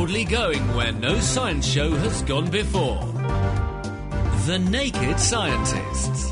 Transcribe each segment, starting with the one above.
boldly going where no science show has gone before. The Naked Scientists.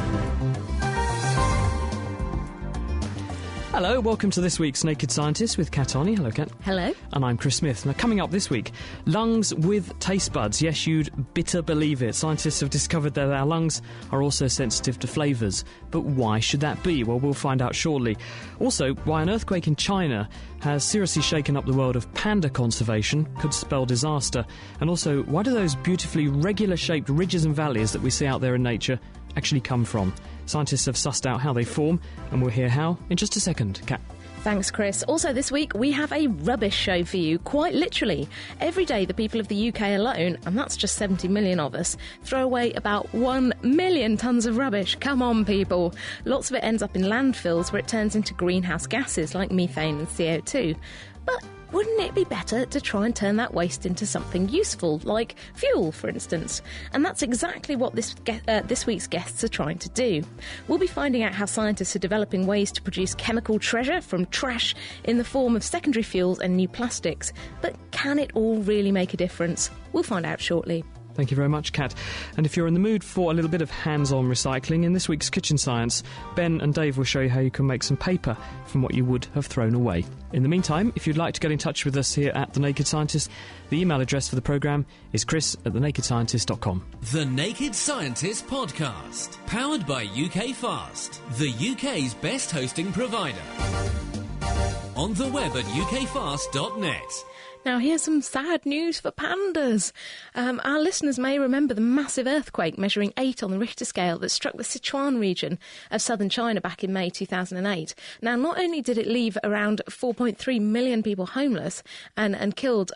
Hello, welcome to this week's Naked Scientist with Kat Arney. Hello, Kat. Hello. And I'm Chris Smith. Now, coming up this week, lungs with taste buds. Yes, you'd bitter believe it. Scientists have discovered that our lungs are also sensitive to flavours. But why should that be? Well, we'll find out shortly. Also, why an earthquake in China has seriously shaken up the world of panda conservation, could spell disaster. And also, why do those beautifully regular-shaped ridges and valleys that we see out there in nature actually come from? Scientists have sussed out how they form, and we'll hear how in just a second. Kat. Thanks, Chris. Also this week, we have a rubbish show for you, quite literally. Every day, the people of the UK alone, and that's just 70 million of us, throw away about 1 million tonnes of rubbish. Come on, people. Lots of it ends up in landfills where it turns into greenhouse gases like methane and CO2. But wouldn't it be better to try and turn that waste into something useful, like fuel, for instance? And that's exactly what this week's guests are trying to do. We'll be finding out how scientists are developing ways to produce chemical treasure from trash in the form of secondary fuels and new plastics. But can it all really make a difference? We'll find out shortly. Thank you very much, Kat. And if you're in the mood for a little bit of hands-on recycling, in this week's Kitchen Science, Ben and Dave will show you how you can make some paper from what you would have thrown away. In the meantime, if you'd like to get in touch with us here at The Naked Scientist, the email address for the programme is chris@thenakedscientist.com. The Naked Scientist Podcast, powered by UK Fast, the UK's best hosting provider. On the web at ukfast.net. Now, here's some sad news for pandas. Our listeners may remember the massive earthquake measuring 8 on the Richter scale that struck the Sichuan region of southern China back in May 2008. Now, not only did it leave around 4.3 million people homeless and killed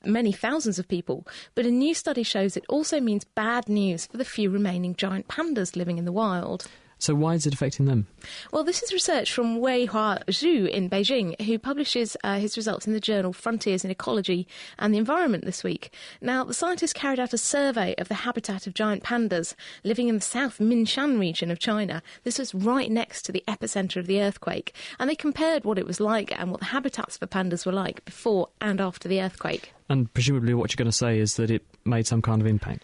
many thousands of people, but a new study shows it also means bad news for the few remaining giant pandas living in the wild. So why is it affecting them? Well, this is research from Weihua Zhu in Beijing, who publishes his results in the journal Frontiers in Ecology and the Environment this week. Now, the scientists carried out a survey of the habitat of giant pandas living in the South Minshan region of China. This was right next to the epicentre of the earthquake, and they compared what it was like and what the habitats for pandas were like before and after the earthquake. And presumably what you're going to say is that it made some kind of impact.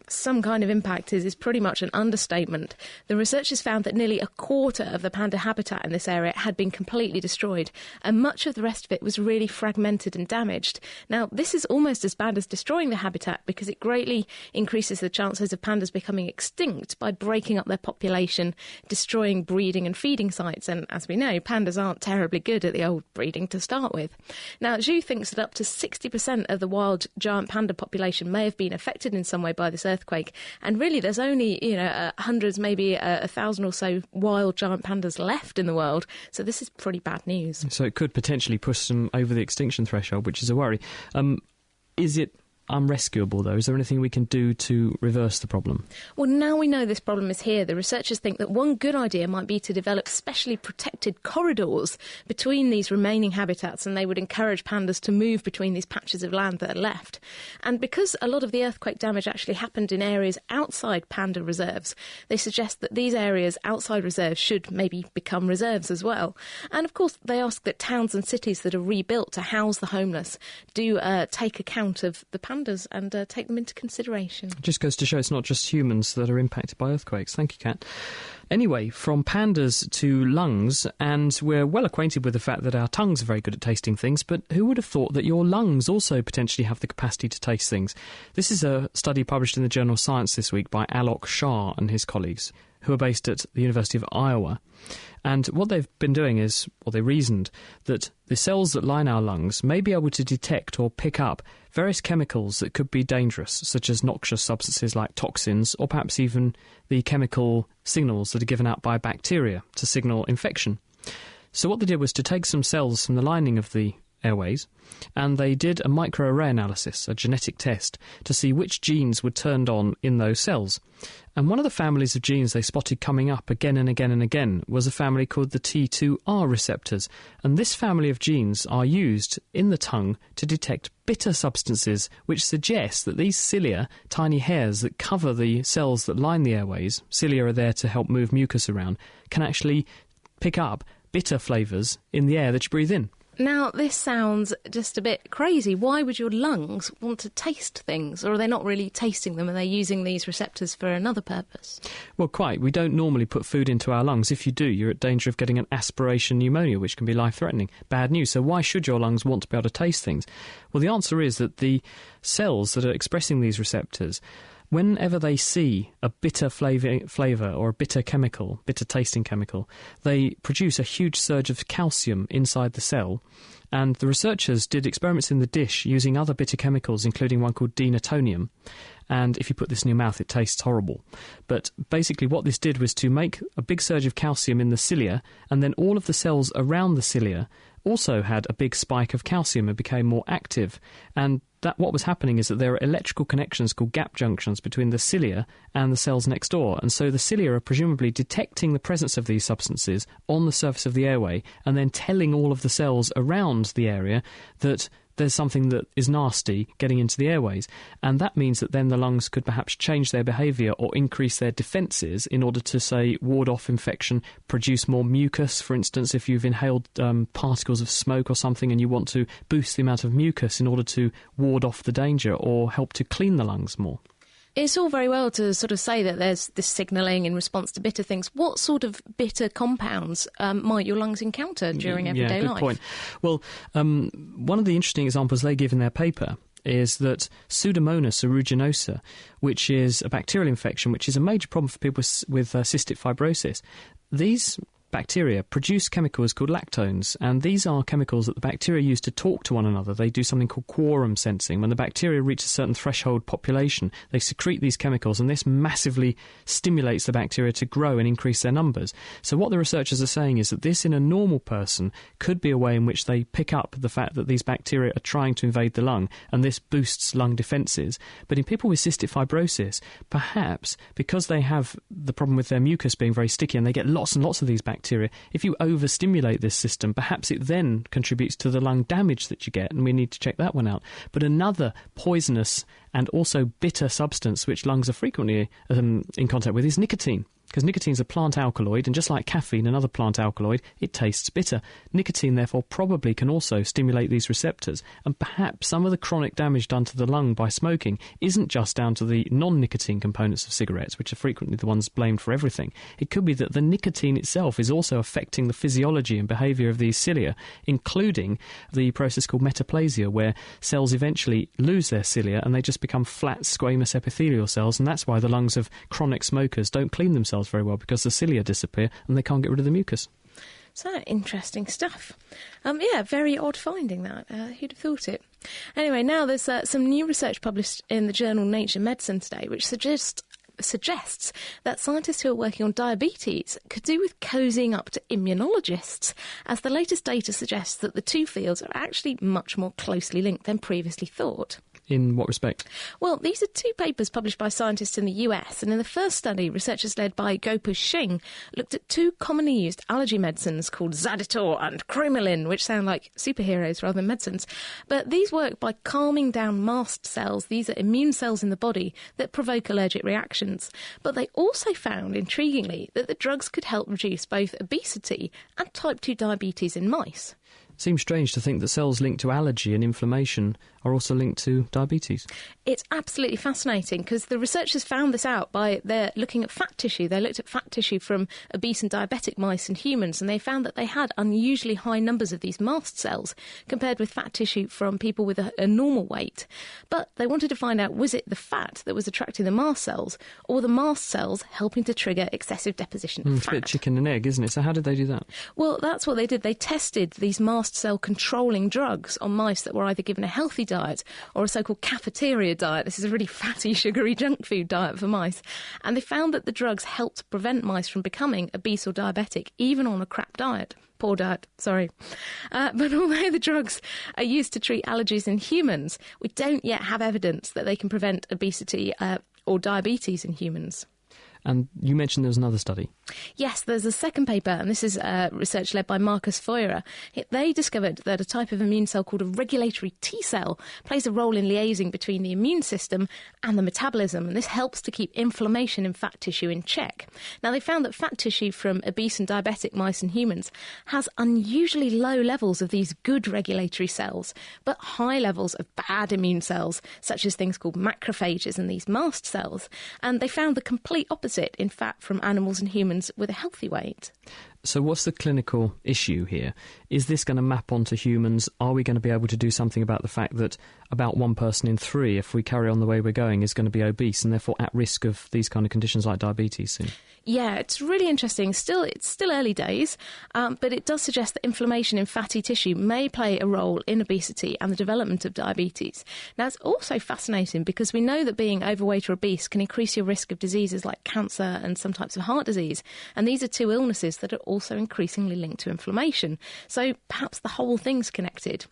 Some kind of impact is pretty much an understatement. The researchers found that nearly a quarter of the panda habitat in this area had been completely destroyed, and much of the rest of it was really fragmented and damaged. Now, this is almost as bad as destroying the habitat because it greatly increases the chances of pandas becoming extinct by breaking up their population, destroying breeding and feeding sites, and as we know, pandas aren't terribly good at the old breeding to start with. Now, Zhu thinks that up to 60% of the wild giant panda population may have been affected in some way by this earthquake, and really there's only hundreds, maybe 1,000 or so wild giant pandas left in the world, so this is pretty bad news. So it could potentially push them over the extinction threshold, which is a worry. Is it unrescuable, though? Is there anything we can do to reverse the problem? Well, now we know this problem is here, the researchers think that one good idea might be to develop specially protected corridors between these remaining habitats, and they would encourage pandas to move between these patches of land that are left. And because a lot of the earthquake damage actually happened in areas outside panda reserves, they suggest that these areas outside reserves should maybe become reserves as well. And of course, they ask that towns and cities that are rebuilt to house the homeless do take account of the pandas and take them into consideration. It just goes to show it's not just humans that are impacted by earthquakes. Thank you, Kat. Anyway, from pandas to lungs, and we're well acquainted with the fact that our tongues are very good at tasting things, but who would have thought that your lungs also potentially have the capacity to taste things? This is a study published in the journal Science this week by Alok Shah and his colleagues, who are based at the University of Iowa. And what they've been doing is, or they reasoned, that the cells that line our lungs may be able to detect or pick up various chemicals that could be dangerous, such as noxious substances like toxins, or perhaps even the chemical signals that are given out by bacteria to signal infection. So what they did was to take some cells from the lining of the airways, and they did a microarray analysis, a genetic test, to see which genes were turned on in those cells. And one of the families of genes they spotted coming up again and again and again was a family called the T2R receptors. And this family of genes are used in the tongue to detect bitter substances, which suggests that these cilia, tiny hairs that cover the cells that line the airways, cilia are there to help move mucus around, can actually pick up bitter flavours in the air that you breathe in. Now, this sounds just a bit crazy. Why would your lungs want to taste things? Or are they not really tasting them? Are they using these receptors for another purpose? Well, quite. We don't normally put food into our lungs. If you do, you're at danger of getting an aspiration pneumonia, which can be life-threatening. Bad news. So why should your lungs want to be able to taste things? Well, the answer is that the cells that are expressing these receptors, whenever they see a bitter flavour or a bitter tasting chemical, they produce a huge surge of calcium inside the cell. And the researchers did experiments in the dish using other bitter chemicals, including one called denatonium. And if you put this in your mouth, it tastes horrible. But basically what this did was to make a big surge of calcium in the cilia, and then all of the cells around the cilia also had a big spike of calcium and became more active. And that what was happening is that there are electrical connections called gap junctions between the cilia and the cells next door. And so the cilia are presumably detecting the presence of these substances on the surface of the airway and then telling all of the cells around the area that there's something that is nasty getting into the airways. And that means that then the lungs could perhaps change their behaviour or increase their defences in order to, say, ward off infection, produce more mucus. For instance, if you've inhaled particles of smoke or something and you want to boost the amount of mucus in order to ward off the danger or help to clean the lungs more. It's all very well to sort of say that there's this signalling in response to bitter things. What sort of bitter compounds might your lungs encounter during everyday life? Yeah, good point. Well, one of the interesting examples they give in their paper is that Pseudomonas aeruginosa, which is a bacterial infection, which is a major problem for people with cystic fibrosis, these bacteria produce chemicals called lactones, and these are chemicals that the bacteria use to talk to one another. They do something called quorum sensing. When the bacteria reach a certain threshold population, they secrete these chemicals, and this massively stimulates the bacteria to grow and increase their numbers. So what the researchers are saying is that this in a normal person could be a way in which they pick up the fact that these bacteria are trying to invade the lung, and this boosts lung defences. But in people with cystic fibrosis, perhaps because they have the problem with their mucus being very sticky and they get lots and lots of these bacteria, if you overstimulate this system, perhaps it then contributes to the lung damage that you get, and we need to check that one out. But another poisonous and also bitter substance which lungs are frequently in contact with is nicotine. Because nicotine is a plant alkaloid, and just like caffeine, another plant alkaloid, it tastes bitter. Nicotine, therefore, probably can also stimulate these receptors. And perhaps some of the chronic damage done to the lung by smoking isn't just down to the non-nicotine components of cigarettes, which are frequently the ones blamed for everything. It could be that the nicotine itself is also affecting the physiology and behaviour of these cilia, including the process called metaplasia, where cells eventually lose their cilia and they just become flat squamous epithelial cells, and that's why the lungs of chronic smokers don't clean themselves very well, because the cilia disappear and they can't get rid of the mucus. So interesting stuff. Yeah, very odd finding that. Who'd have thought it? Anyway, now there's some new research published in the journal Nature Medicine today, which suggests that scientists who are working on diabetes could do with cozying up to immunologists, as the latest data suggests that the two fields are actually much more closely linked than previously thought. In what respect? Well, these are two papers published by scientists in the US, and in the first study, researchers led by Gopu Singh looked at two commonly used allergy medicines called Zaditor and Cromolyn, which sound like superheroes rather than medicines. But these work by calming down mast cells. These are immune cells in the body that provoke allergic reactions. But they also found, intriguingly, that the drugs could help reduce both obesity and type 2 diabetes in mice. It seems strange to think that cells linked to allergy and inflammation are also linked to diabetes. It's absolutely fascinating, because the researchers found this out by they're looking at fat tissue. They looked at fat tissue from obese and diabetic mice and humans, and they found that they had unusually high numbers of these mast cells compared with fat tissue from people with a normal weight. But they wanted to find out, was it the fat that was attracting the mast cells, or the mast cells helping to trigger excessive deposition of fat? It's a bit chicken and egg, isn't it? So how did they do that? Well, that's what they did. They tested these mast cell controlling drugs on mice that were either given a healthy diet or a so-called cafeteria diet. This is a really fatty, sugary junk food diet for mice. And they found that the drugs helped prevent mice from becoming obese or diabetic, even on a crap diet. Poor diet, sorry. But although the drugs are used to treat allergies in humans, we don't yet have evidence that they can prevent obesity or diabetes in humans. And you mentioned there was another study. Yes, there's a second paper, and this is research led by Marcus Feurer. They discovered that a type of immune cell called a regulatory T cell plays a role in liaising between the immune system and the metabolism, and this helps to keep inflammation in fat tissue in check. Now, they found that fat tissue from obese and diabetic mice and humans has unusually low levels of these good regulatory cells, but high levels of bad immune cells, such as things called macrophages and these mast cells. And they found the complete opposite in fat from animals and humans with a healthy weight. So what's the clinical issue here? Is this going to map onto humans? Are we going to be able to do something about the fact that about 1 person in 3, if we carry on the way we're going, is going to be obese and therefore at risk of these kind of conditions like diabetes soon? Yeah, it's really interesting. It's still early days, but it does suggest that inflammation in fatty tissue may play a role in obesity and the development of diabetes. Now, it's also fascinating because we know that being overweight or obese can increase your risk of diseases like cancer and some types of heart disease. And these are 2 illnesses that are also increasingly linked to inflammation. So perhaps the whole thing's connected.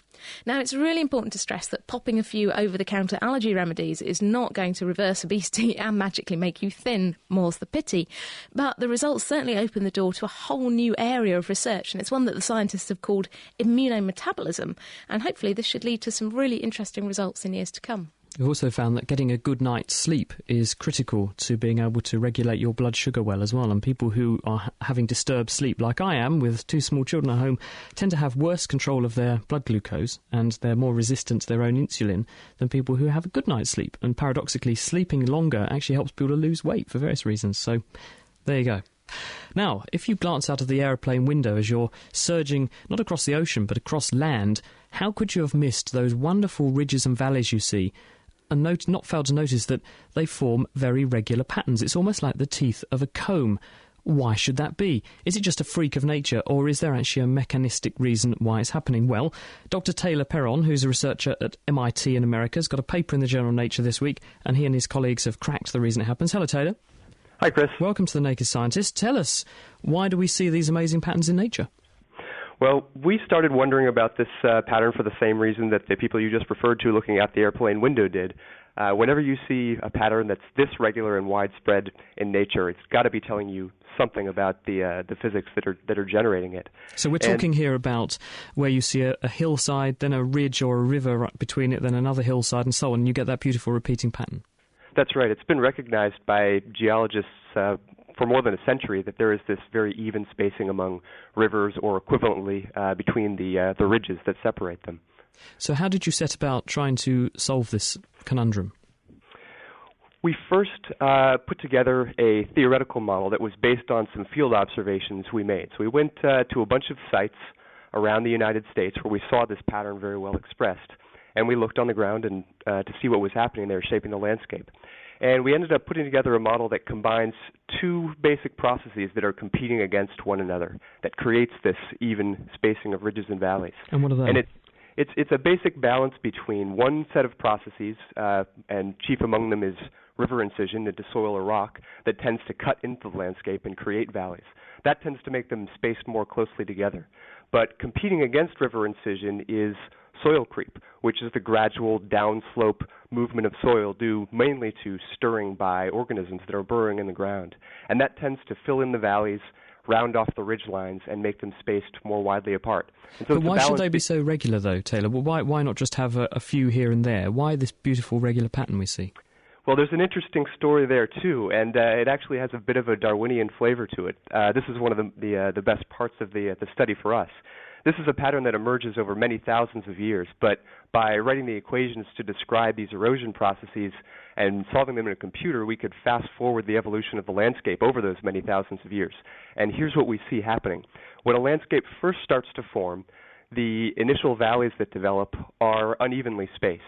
Now, it's really important to stress that popping a few over-the-counter allergy remedies is not going to reverse obesity and magically make you thin, more's the pity. But the results certainly open the door to a whole new area of research, and it's one that the scientists have called immunometabolism. And hopefully this should lead to some really interesting results in years to come. We've also found that getting a good night's sleep is critical to being able to regulate your blood sugar well as well. And people who are having disturbed sleep, like I am, with 2 small children at home, tend to have worse control of their blood glucose and they're more resistant to their own insulin than people who have a good night's sleep. And paradoxically, sleeping longer actually helps people to lose weight for various reasons. So there you go. Now, if you glance out of the aeroplane window as you're surging not across the ocean but across land, how could you have missed those wonderful ridges and valleys you see and not failed to notice that they form very regular patterns? It's almost like the teeth of a comb. Why should that be? Is it just a freak of nature, or is there actually a mechanistic reason why it's happening? Well, Dr. Taylor Perron, who's a researcher at MIT in America, has got a paper in the journal Nature this week, and he and his colleagues have cracked the reason it happens. Hello, Taylor. Hi, Chris. Welcome to The Naked Scientist. Tell us, why do we see these amazing patterns in nature? Well, we started wondering about this pattern for the same reason that the people you just referred to looking out the airplane window did. Whenever you see a pattern that's this regular and widespread in nature, it's got to be telling you something about the physics that are generating it. So we're talking here about where you see a hillside, then a ridge or a river right between it, then another hillside and so on, and you get that beautiful repeating pattern. That's right. It's been recognized by geologists for more than a century that there is this very even spacing among rivers or equivalently between the ridges that separate them. So how did you set about trying to solve this conundrum? We first put together a theoretical model that was based on some field observations we made. So we went to a bunch of sites around the United States where we saw this pattern very well expressed, and we looked on the ground and to see what was happening there, shaping the landscape. And we ended up putting together a model that combines 2 basic processes that are competing against one another, that creates this even spacing of ridges and valleys. And what are they? And it's a basic balance between one set of processes, and chief among them is river incision into soil or rock, that tends to cut into the landscape and create valleys. That tends to make them spaced more closely together. But competing against river incision is soil creep, which is the gradual downslope movement of soil due mainly to stirring by organisms that are burrowing in the ground. And that tends to fill in the valleys, round off the ridge lines, and make them spaced more widely apart. And so but why should they be so regular, though, Taylor? Well, why not just have a few here and there? Why this beautiful regular pattern we see? Well, there's an interesting story there, too, and it actually has a bit of a Darwinian flavor to it. This is one of the best parts of the study for us. This is a pattern that emerges over many thousands of years, but by writing the equations to describe these erosion processes and solving them in a computer, we could fast forward the evolution of the landscape over those many thousands of years. And here's what we see happening. When a landscape first starts to form, the initial valleys that develop are unevenly spaced.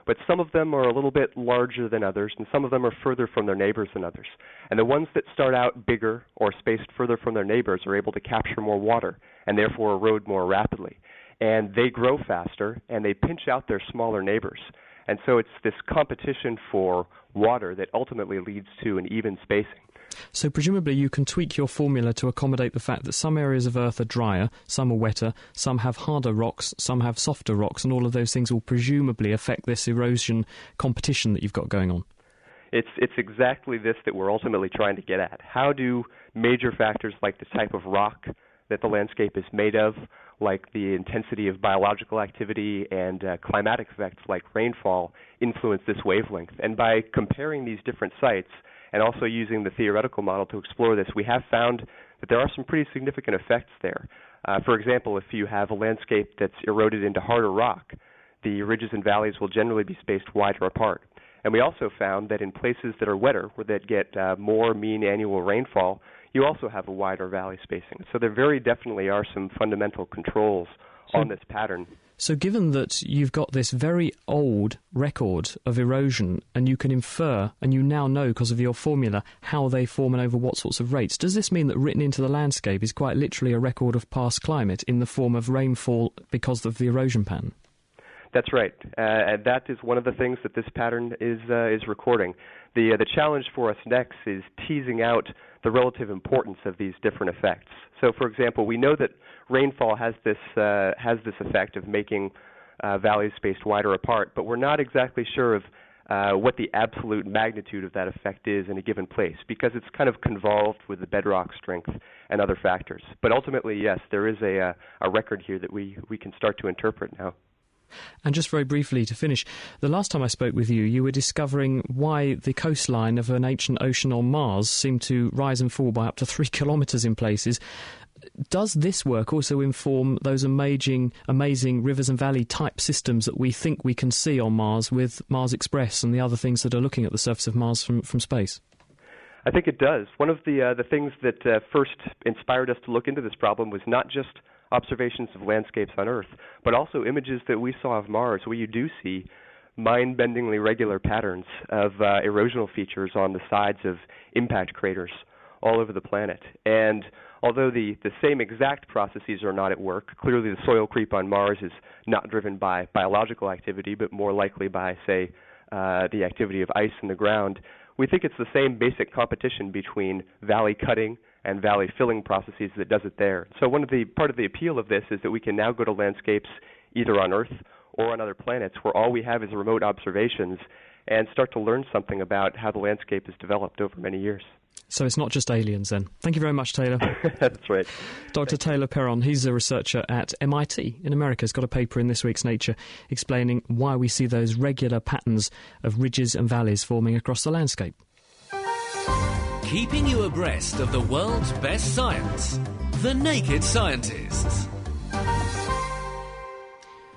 But some of them are a little bit larger than others, and some of them are further from their neighbors than others. And the ones that start out bigger or spaced further from their neighbors are able to capture more water and therefore erode more rapidly. And they grow faster, and they pinch out their smaller neighbors. And so it's this competition for water that ultimately leads to an even spacing. So presumably you can tweak your formula to accommodate the fact that some areas of Earth are drier, some are wetter, some have harder rocks, some have softer rocks, and all of those things will presumably affect this erosion competition that you've got going on. It's exactly this that we're ultimately trying to get at. How do major factors like the type of rock that the landscape is made of, like the intensity of biological activity and climatic effects like rainfall, influence this wavelength? And by comparing these different sites and also using the theoretical model to explore this, we have found that there are some pretty significant effects there. For example, if you have a landscape that's eroded into harder rock, the ridges and valleys will generally be spaced wider apart. And we also found that in places that are wetter, where that get more mean annual rainfall, you also have a wider valley spacing. So there very definitely are some fundamental controls on this pattern. So given that you've got this very old record of erosion and you can infer, and you now know because of your formula, how they form and over what sorts of rates, does this mean that written into the landscape is quite literally a record of past climate in the form of rainfall because of the erosion pattern? That's right, and that is one of the things that this pattern is recording. The challenge for us next is teasing out the relative importance of these different effects. So, for example, we know that rainfall has this effect of making valleys spaced wider apart, but we're not exactly sure of what the absolute magnitude of that effect is in a given place, because it's kind of convolved with the bedrock strength and other factors. But ultimately, yes, there is a record here that we can start to interpret now. And just very briefly to finish, the last time I spoke with you, you were discovering why the coastline of an ancient ocean on Mars seemed to rise and fall by up to 3 kilometres in places. Does this work also inform those amazing rivers and valley type systems that we think we can see on Mars with Mars Express and the other things that are looking at the surface of Mars from space? I think it does. One of the things that first inspired us to look into this problem was not just observations of landscapes on Earth, but also images that we saw of Mars, where you do see mind-bendingly regular patterns of erosional features on the sides of impact craters all over the planet. And although the same exact processes are not at work, clearly the soil creep on Mars is not driven by biological activity, but more likely by, say, the activity of ice in the ground. We think it's the same basic competition between valley cutting and valley filling processes that does it there. So part of the appeal of this is that we can now go to landscapes either on Earth or on other planets where all we have is remote observations and start to learn something about how the landscape has developed over many years. So it's not just aliens then. Thank you very much, Taylor. That's right. Dr. Taylor Perron, he's a researcher at MIT in America. He's got a paper in this week's Nature explaining why we see those regular patterns of ridges and valleys forming across the landscape. Keeping you abreast of the world's best science. The Naked Scientists.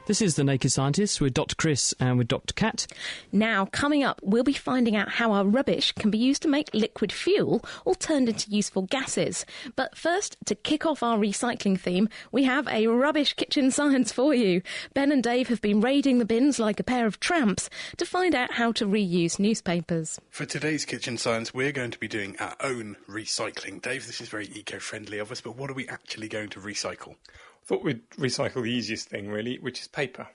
This is The Naked Scientists with Dr. Chris and with Dr. Kat. Now, coming up, we'll be finding out how our rubbish can be used to make liquid fuel or turned into useful gases. But first, to kick off our recycling theme, we have a rubbish kitchen science for you. Ben and Dave have been raiding the bins like a pair of tramps to find out how to reuse newspapers. For today's kitchen science, we're going to be doing our own recycling. Dave, this is very eco-friendly of us, but what are we actually going to recycle? I thought we'd recycle the easiest thing, really, which is paper.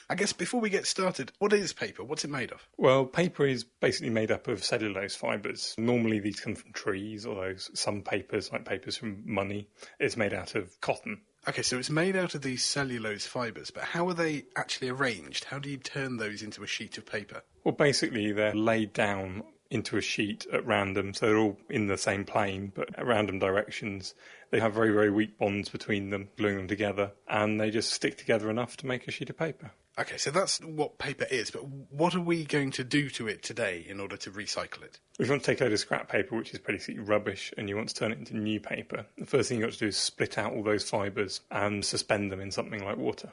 I guess before we get started, what is paper? What's it made of? Well, paper is basically made up of cellulose fibres. Normally these come from trees, although some papers, like papers from money, is made out of cotton. Okay, so it's made out of these cellulose fibres, but how are they actually arranged? How do you turn those into a sheet of paper? Well, basically they're laid down into a sheet at random, so they're all in the same plane, but at random directions. They have very, very weak bonds between them, gluing them together, and they just stick together enough to make a sheet of paper. Okay, so that's what paper is, but what are we going to do to it today in order to recycle it? If you want to take a load of scrap paper, which is basically rubbish, and you want to turn it into new paper, the first thing you've got to do is split out all those fibres and suspend them in something like water.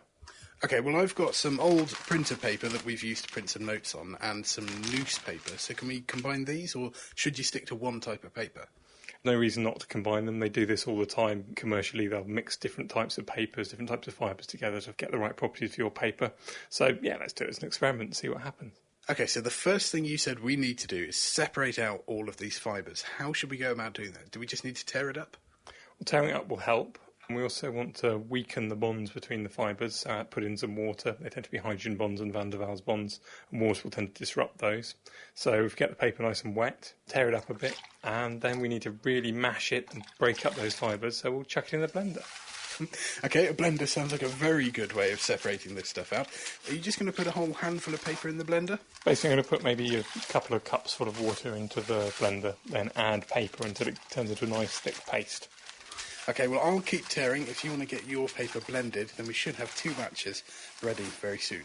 Okay, well, I've got some old printer paper that we've used to print some notes on and some newspaper. So can we combine these, or should you stick to one type of paper? No reason not to combine them. They do this all the time commercially. They'll mix different types of papers, different types of fibres together to get the right properties for your paper. So, yeah, let's do it as an experiment and see what happens. Okay, so the first thing you said we need to do is separate out all of these fibres. How should we go about doing that? Do we just need to tear it up? Well, tearing it up will help. And we also want to weaken the bonds between the fibres, put in some water. They tend to be hydrogen bonds and van der Waals bonds, and water will tend to disrupt those. So if we get the paper nice and wet, tear it up a bit, and then we need to really mash it and break up those fibres, so we'll chuck it in the blender. Okay, a blender sounds like a very good way of separating this stuff out. Are you just going to put a whole handful of paper in the blender? Basically, I'm going to put maybe a couple of cups full of water into the blender, then add paper until it turns into a nice thick paste. Okay, well, I'll keep tearing. If you want to get your paper blended, then we should have 2 batches ready very soon.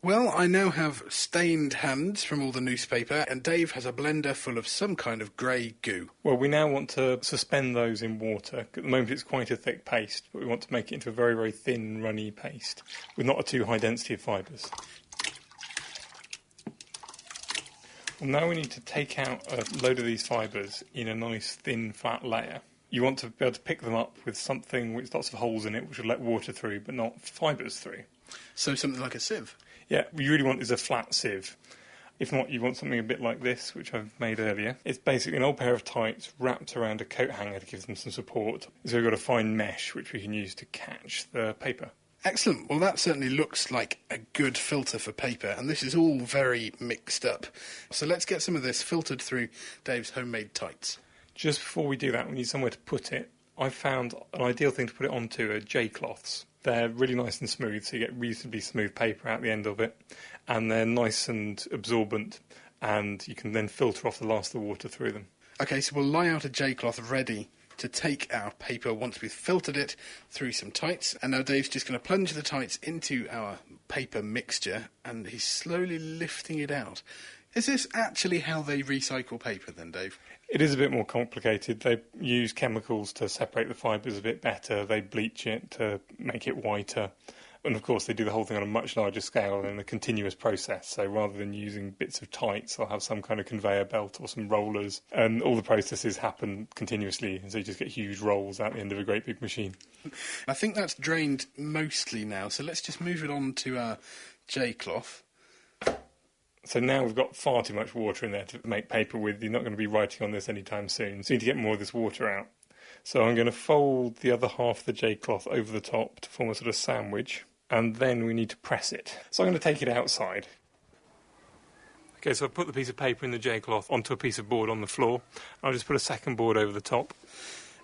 Well, I now have stained hands from all the newspaper, and Dave has a blender full of some kind of grey goo. Well, we now want to suspend those in water. At the moment it's quite a thick paste, but we want to make it into a very, very thin, runny paste with not a too high density of fibres. Well, now we need to take out a load of these fibres in a nice, thin, flat layer. You want to be able to pick them up with something with lots of holes in it, which will let water through, but not fibres through. So something like a sieve? Yeah, what you really want is a flat sieve. If not, you want something a bit like this, which I've made earlier. It's basically an old pair of tights wrapped around a coat hanger to give them some support. So we've got a fine mesh, which we can use to catch the paper. Excellent. Well, that certainly looks like a good filter for paper, and this is all very mixed up. So let's get some of this filtered through Dave's homemade tights. Just before we do that, we need somewhere to put it. I found an ideal thing to put it onto are J-cloths. They're really nice and smooth, so you get reasonably smooth paper out the end of it. And they're nice and absorbent, and you can then filter off the last of the water through them. Okay, so we'll lie out a J-cloth ready to take our paper once we've filtered it through some tights. And now Dave's just going to plunge the tights into our paper mixture, and he's slowly lifting it out. Is this actually how they recycle paper then, Dave? It is a bit more complicated. They use chemicals to separate the fibres a bit better. They bleach it to make it whiter. And of course, they do the whole thing on a much larger scale in a continuous process. So rather than using bits of tights, they'll have some kind of conveyor belt or some rollers. And all the processes happen continuously. And so you just get huge rolls out the end of a great big machine. I think that's drained mostly now. So let's just move it on to our J-cloth. So now we've got far too much water in there to make paper with. You're not going to be writing on this anytime soon. So you need to get more of this water out. So I'm going to fold the other half of the J-cloth over the top to form a sort of sandwich. And then we need to press it. So I'm going to take it outside. Okay, so I've put the piece of paper in the J-cloth onto a piece of board on the floor. I'll just put a second board over the top.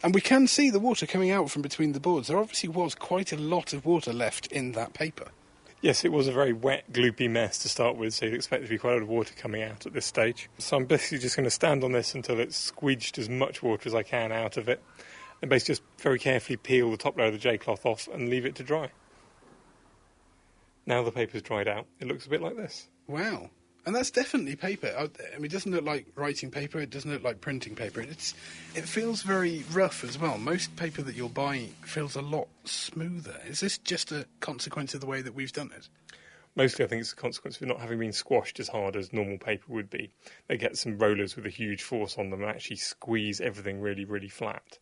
And we can see the water coming out from between the boards. There obviously was quite a lot of water left in that paper. Yes, it was a very wet, gloopy mess to start with, so you'd expect there to be quite a lot of water coming out at this stage. So I'm basically just going to stand on this until it's squeeged as much water as I can out of it, and basically just very carefully peel the top layer of the J-cloth off and leave it to dry. Now the paper's dried out, it looks a bit like this. Wow. And that's definitely paper. I mean, it doesn't look like writing paper, it doesn't look like printing paper. It feels very rough as well. Most paper that you'll buy feels a lot smoother. Is this just a consequence of the way that we've done it? Mostly I think it's a consequence of it not having been squashed as hard as normal paper would be. They get some rollers with a huge force on them and actually squeeze everything really, really flat.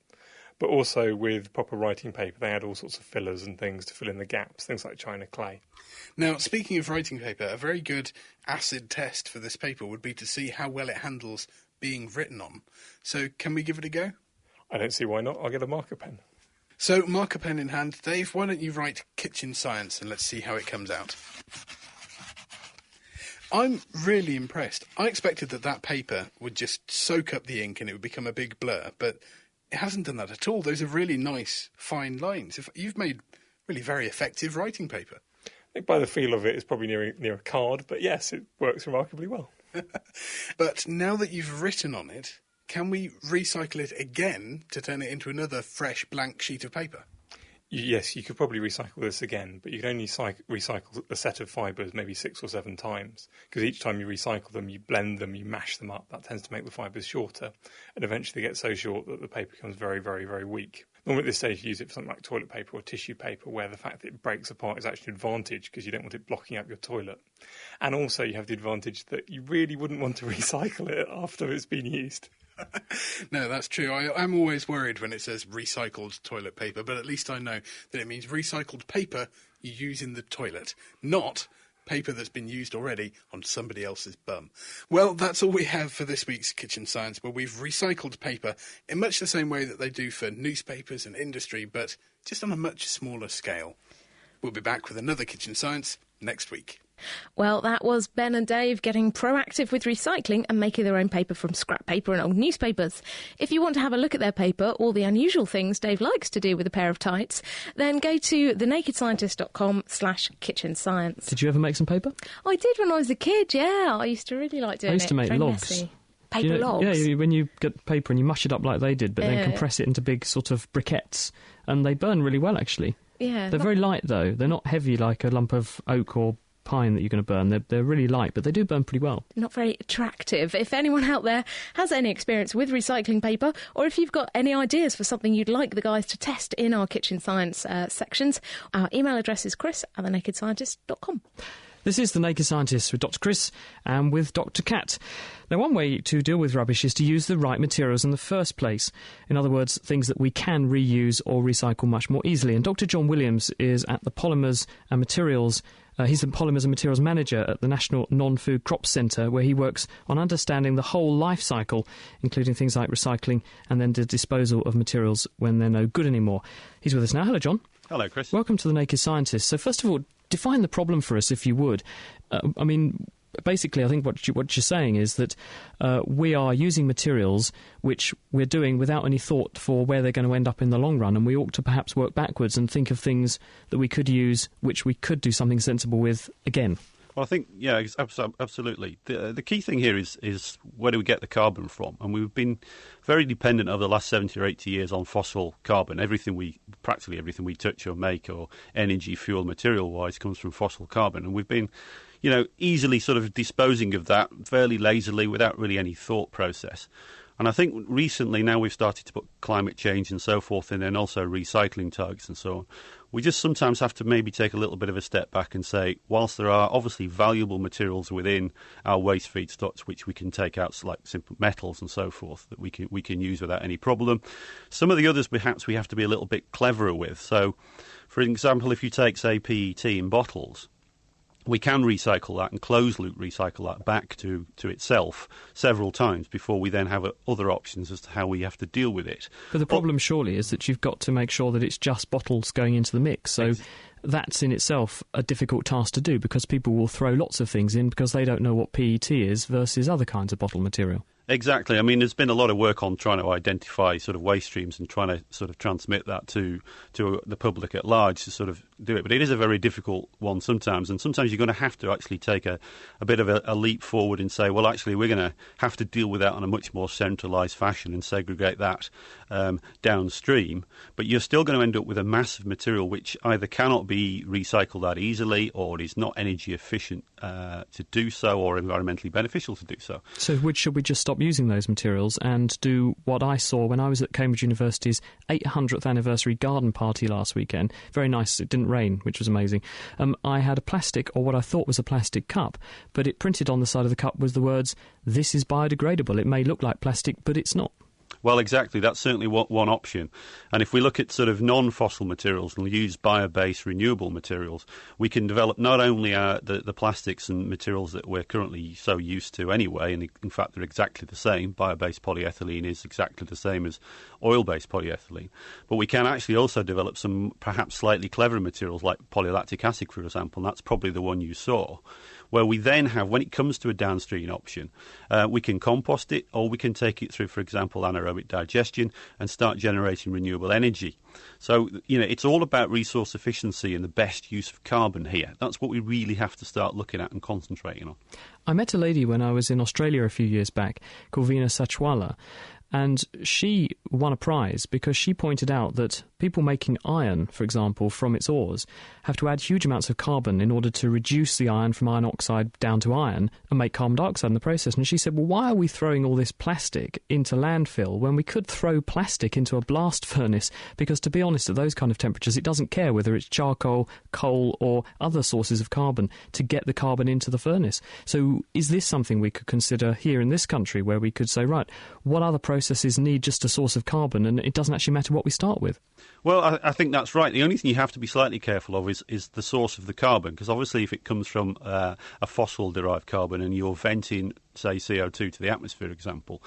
But also with proper writing paper, they add all sorts of fillers and things to fill in the gaps, things like China clay. Now, speaking of writing paper, a very good acid test for this paper would be to see how well it handles being written on. So, can we give it a go? I don't see why not. I'll get a marker pen. So, marker pen in hand. Dave, why don't you write Kitchen Science and let's see how it comes out. I'm really impressed. I expected that paper would just soak up the ink and it would become a big blur, but it hasn't done that at all. Those are really nice, fine lines. You've made really very effective writing paper. I think by the feel of it, it's probably near a card, but yes, it works remarkably well. But now that you've written on it, can we recycle it again to turn it into another fresh blank sheet of paper? Yes, you could probably recycle this again, but you can only recycle a set of fibres maybe 6 or 7 times, because each time you recycle them, you blend them, you mash them up. That tends to make the fibres shorter, and eventually they get so short that the paper becomes very, very, very weak. Normally at this stage you use it for something like toilet paper or tissue paper, where the fact that it breaks apart is actually an advantage, because you don't want it blocking up your toilet. And also you have the advantage that you really wouldn't want to recycle it after it's been used. No, that's true. I'm always worried when it says recycled toilet paper, but at least I know that it means recycled paper you use in the toilet, not paper that's been used already on somebody else's bum. Well, that's all we have for this week's Kitchen Science, where we've recycled paper in much the same way that they do for newspapers and industry, but just on a much smaller scale. We'll be back with another Kitchen Science next week. Well, that was Ben and Dave getting proactive with recycling and making their own paper from scrap paper and old newspapers. If you want to have a look at their paper, all the unusual things Dave likes to do with a pair of tights, then go to thenakedscientist.com/kitchen science. Did you ever make some paper? I did when I was a kid, yeah. I used to really like doing it. I used to make Very logs. messy. Paper logs? Yeah, when you get paper and you mush it up like they did, but then compress it into big sort of briquettes, and they burn really well, actually. Yeah. They're very light, though. They're not heavy like a lump of oak or pine that you're going to burn. They're really light, but they do burn pretty well. Not very attractive. If anyone out there has any experience with recycling paper, or if you've got any ideas for something you'd like the guys to test in our kitchen science sections, our email address is chris@thenakedscientist.com. This is The Naked Scientist with Dr. Chris and with Dr. Kat. Now, one way to deal with rubbish is to use the right materials in the first place. In other words, things that we can reuse or recycle much more easily. And Dr. John Williams is at the Polymers and Materials he's the Polymers and Materials Manager at the National Non-Food Crops Centre, where he works on understanding the whole life cycle, including things like recycling and then the disposal of materials when they're no good anymore. He's with us now. Hello, John. Hello, Chris. Welcome to The Naked Scientist. So, first of all, define the problem for us, if you would. Basically, I think what you're saying is that we are using materials which we're doing without any thought for where they're going to end up in the long run, and we ought to perhaps work backwards and think of things that we could use, which we could do something sensible with again. Well, I think, yeah, absolutely. The key thing here is where do we get the carbon from? And we've been very dependent over the last 70 or 80 years on fossil carbon. Practically everything we touch or make or energy, fuel, material-wise comes from fossil carbon. And we've been, easily sort of disposing of that fairly lazily without really any thought process. And I think recently now we've started to put climate change and so forth in, and also recycling targets and so on. We just sometimes have to maybe take a little bit of a step back and say, whilst there are obviously valuable materials within our waste feedstocks which we can take out, like simple metals and so forth, that we can use without any problem, some of the others perhaps we have to be a little bit cleverer with. So, for example, if you take, say, PET in bottles, we can recycle that and closed-loop recycle that back to itself several times before we then have other options as to how we have to deal with it. But the problem surely is that you've got to make sure that it's just bottles going into the mix. So that's in itself a difficult task to do, because people will throw lots of things in because they don't know what PET is versus other kinds of bottle material. Exactly. I mean, there's been a lot of work on trying to identify sort of waste streams and trying to sort of transmit that to the public at large to sort of do it. But it is a very difficult one sometimes, and sometimes you're going to have to actually take a bit of a leap forward and say, well, actually, we're going to have to deal with that in a much more centralised fashion and segregate that downstream. But you're still going to end up with a mass of material which either cannot be recycled that easily, or is not energy efficient to do so, or environmentally beneficial to do so. So should we just stop using those materials and do what I saw when I was at Cambridge University's 800th anniversary garden party last weekend? Very nice. It didn't rain, which was amazing. I had a plastic, or what I thought was a plastic cup, but it printed on the side of the cup was the words, "This is biodegradable." It may look like plastic, but it's not. Well, exactly. That's certainly one option. And if we look at sort of non-fossil materials and use bio-based renewable materials, we can develop not only the plastics and materials that we're currently so used to anyway, and in fact they're exactly the same. Bio-based polyethylene is exactly the same as oil-based polyethylene. But we can actually also develop some perhaps slightly clever materials like polylactic acid, for example, and that's probably the one you saw, where we then have, when it comes to a downstream option, we can compost it, or we can take it through, for example, anaerobic digestion and start generating renewable energy. So, it's all about resource efficiency and the best use of carbon here. That's what we really have to start looking at and concentrating on. I met a lady when I was in Australia a few years back called Veena Sachwala, and she won a prize because she pointed out that people making iron, for example, from its ores, have to add huge amounts of carbon in order to reduce the iron from iron oxide down to iron and make carbon dioxide in the process. And she said, well, why are we throwing all this plastic into landfill when we could throw plastic into a blast furnace? Because, to be honest, at those kind of temperatures, it doesn't care whether it's charcoal, coal or other sources of carbon to get the carbon into the furnace. So is this something we could consider here in this country, where we could say, right, what other processes need just a source of carbon, and it doesn't actually matter what we start with? Well, I think that's right. The only thing you have to be slightly careful of is the source of the carbon, because obviously if it comes from a fossil-derived carbon and you're venting, say, CO2 to the atmosphere, for example,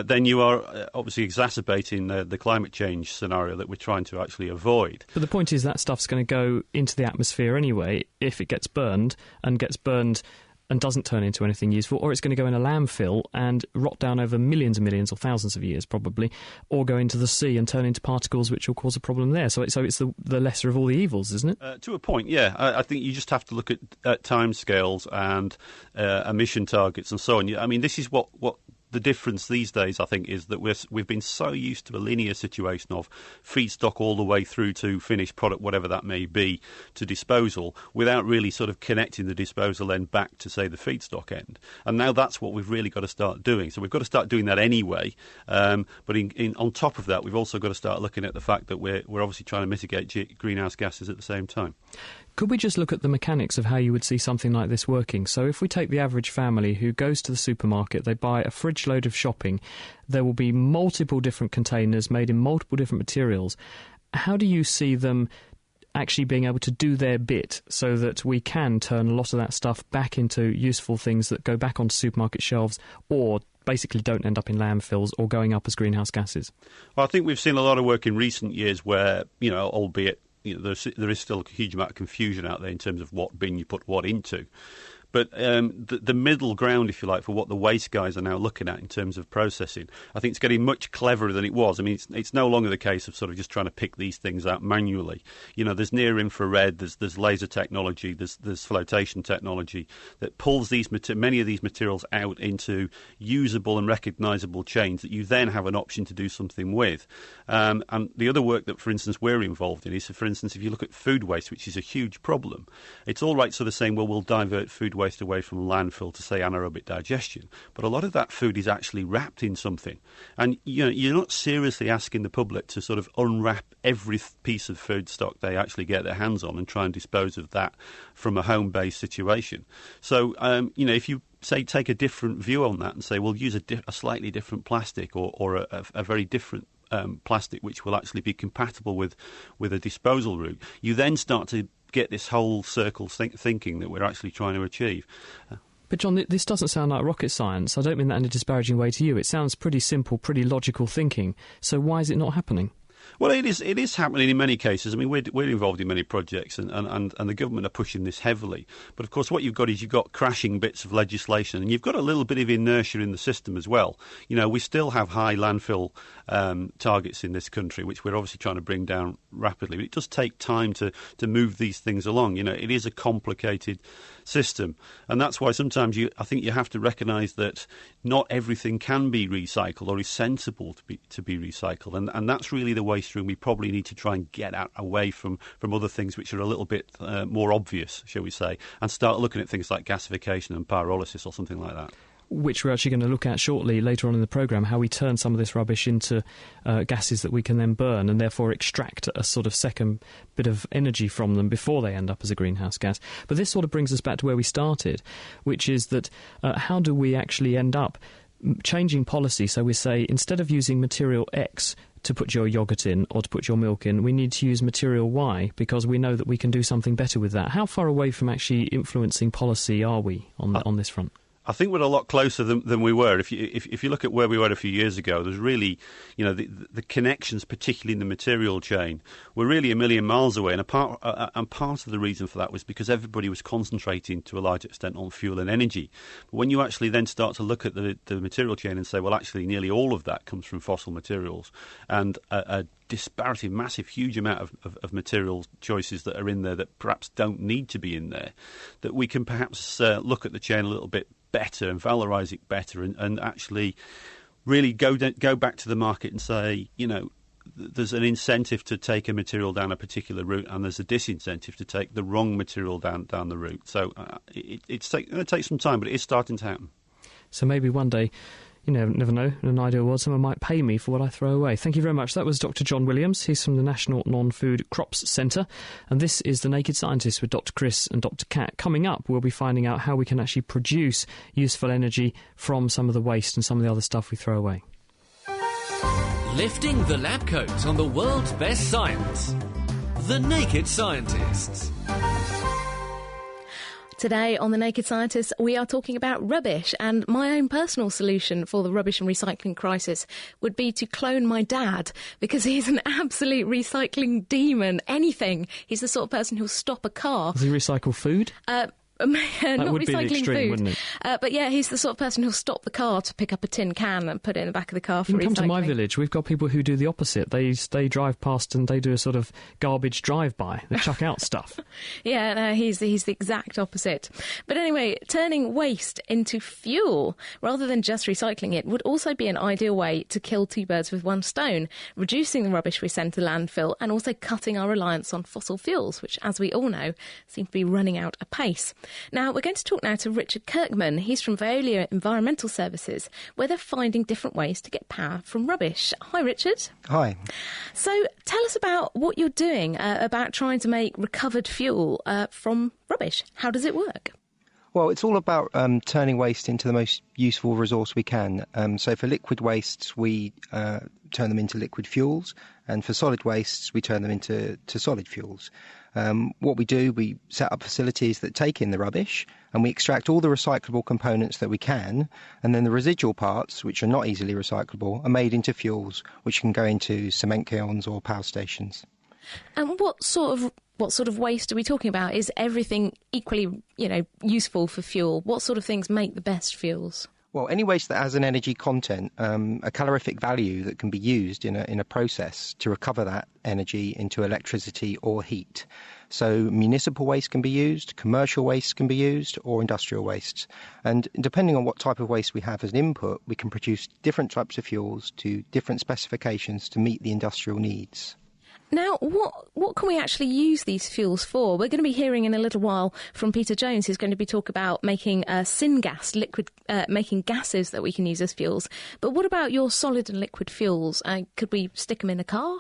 then you are obviously exacerbating the climate change scenario that we're trying to actually avoid. But the point is that stuff's going to go into the atmosphere anyway if it gets burned and doesn't turn into anything useful, or it's going to go in a landfill and rot down over millions and millions or thousands of years probably, or go into the sea and turn into particles which will cause a problem there. So it's the lesser of all the evils, isn't it? To a point, yeah. I think you just have to look at timescales and emission targets and so on. I mean, this is what the difference these days, I think, is that we've been so used to a linear situation of feedstock all the way through to finished product, whatever that may be, to disposal, without really sort of connecting the disposal end back to, say, the feedstock end. And now that's what we've really got to start doing. So we've got to start doing that anyway. But on top of that, we've also got to start looking at the fact that we're obviously trying to mitigate greenhouse gases at the same time. Could we just look at the mechanics of how you would see something like this working? So if we take the average family who goes to the supermarket, they buy a fridge load of shopping, there will be multiple different containers made in multiple different materials. How do you see them actually being able to do their bit so that we can turn a lot of that stuff back into useful things that go back onto supermarket shelves or basically don't end up in landfills or going up as greenhouse gases? Well, I think we've seen a lot of work in recent years where, albeit there is still a huge amount of confusion out there in terms of what bin you put what into. But the middle ground, if you like, for what the waste guys are now looking at in terms of processing, I think it's getting much cleverer than it was. I mean, it's no longer the case of sort of just trying to pick these things out manually. There's near infrared, there's laser technology, there's flotation technology that pulls many of these materials out into usable and recognisable chains that you then have an option to do something with. And the other work that, for instance, we're involved in is, for instance, if you look at food waste, which is a huge problem, it's all right sort of saying, well, we'll divert food waste away from landfill to, say, anaerobic digestion. But a lot of that food is actually wrapped in something. And you're not seriously asking the public to sort of unwrap every piece of food stock they actually get their hands on and try and dispose of that from a home-based situation. So, if you say take a different view on that and say, well, use a slightly different plastic or a very different plastic which will actually be compatible with a disposal route, you then start to get this whole circle thinking that we're actually trying to achieve. But John, this doesn't sound like rocket science. I don't mean that in a disparaging way to you. It sounds pretty simple, pretty logical thinking. So why is it not happening? Well, it is happening in many cases. I mean, we're involved in many projects, and the government are pushing this heavily. But of course, what you've got crashing bits of legislation, and you've got a little bit of inertia in the system as well. We still have high landfill targets in this country, which we're obviously trying to bring down rapidly. But it does take time to move these things along. It is a complicated system, and that's why sometimes I think you have to recognise that not everything can be recycled or is sensible to be recycled, and that's really the way through. We probably need to try and get away from other things which are a little bit more obvious, shall we say, and start looking at things like gasification and pyrolysis or something like that. Which we're actually going to look at shortly later on in the programme, how we turn some of this rubbish into gases that we can then burn and therefore extract a sort of second bit of energy from them before they end up as a greenhouse gas. But this sort of brings us back to where we started, which is that how do we actually end up changing policy? So we say, instead of using material X to put your yoghurt in or to put your milk in, we need to use material Y because we know that we can do something better with that. How far away from actually influencing policy are we on this front? I think we're a lot closer than we were. If you look at where we were a few years ago, there's really, the connections, particularly in the material chain, were really a million miles away. And part of the reason for that was because everybody was concentrating to a large extent on fuel and energy. But when you actually then start to look at the material chain and say, well, actually, nearly all of that comes from fossil materials, and a disparity, massive, huge amount of material choices that are in there that perhaps don't need to be in there, that we can perhaps look at the chain a little bit better and valorise it better and actually really go back to the market and say, there's an incentive to take a material down a particular route and there's a disincentive to take the wrong material down the route. So it's going to take some time, but it is starting to happen. So maybe one day, never know, in an ideal world, someone might pay me for what I throw away. Thank you very much. That was Dr. John Williams. He's from the National Non-Food Crops Centre. And this is The Naked Scientist with Dr. Chris and Dr. Kat. Coming up, we'll be finding out how we can actually produce useful energy from some of the waste and some of the other stuff we throw away. Lifting the lab coat on the world's best science. The Naked Scientists. Today on The Naked Scientists, we are talking about rubbish, and my own personal solution for the rubbish and recycling crisis would be to clone my dad, because he's an absolute recycling demon. Anything. He's the sort of person who'll stop a car. Does he recycle food? Not that would be the extreme, food, wouldn't it? But yeah, he's the sort of person who'll stop the car to pick up a tin can and put it in the back of the car for you recycling. Come to my village, we've got people who do the opposite. They drive past and they do a sort of garbage drive-by. They chuck out stuff. Yeah, no, he's the exact opposite. But anyway, turning waste into fuel rather than just recycling it would also be an ideal way to kill two birds with one stone, reducing the rubbish we send to landfill and also cutting our reliance on fossil fuels, which, as we all know, seem to be running out apace. Now, we're going to talk now to Richard Kirkman. He's from Veolia Environmental Services, where they're finding different ways to get power from rubbish. Hi, Richard. Hi. So tell us about what you're doing about trying to make recovered fuel from rubbish. How does it work? Well, it's all about turning waste into the most useful resource we can. So for liquid wastes, we turn them into liquid fuels, and for solid wastes, we turn them into solid fuels. What we do, we set up facilities that take in the rubbish, and we extract all the recyclable components that we can, and then the residual parts, which are not easily recyclable, are made into fuels, which can go into cement kilns or power stations. And what sort of waste are we talking about? Is everything equally, useful for fuel? What sort of things make the best fuels? Well, any waste that has an energy content, a calorific value that can be used in a process to recover that energy into electricity or heat. So municipal waste can be used, commercial waste can be used, or industrial wastes. And depending on what type of waste we have as an input, we can produce different types of fuels to different specifications to meet the industrial needs. Now, what can we actually use these fuels for? We're going to be hearing in a little while from Peter Jones, who's going to be talking about making syngas, liquid, making gases that we can use as fuels. But what about your solid and liquid fuels? Could we stick them in a car?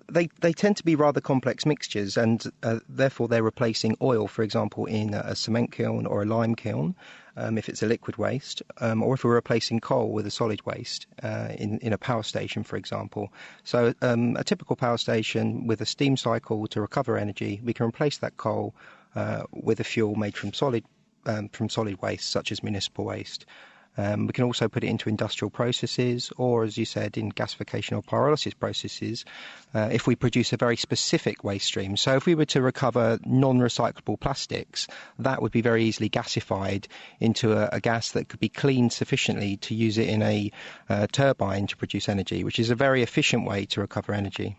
They tend to be rather complex mixtures, and therefore they're replacing oil, for example, in a cement kiln or a lime kiln, if it's a liquid waste, or if we're replacing coal with a solid waste in a power station, for example. So a typical power station with a steam cycle to recover energy, we can replace that coal with a fuel made from solid waste, such as municipal waste. We can also put it into industrial processes, or, as you said, in gasification or pyrolysis processes, if we produce a very specific waste stream. So if we were to recover non-recyclable plastics, that would be very easily gasified into a gas that could be cleaned sufficiently to use it in a turbine to produce energy, which is a very efficient way to recover energy.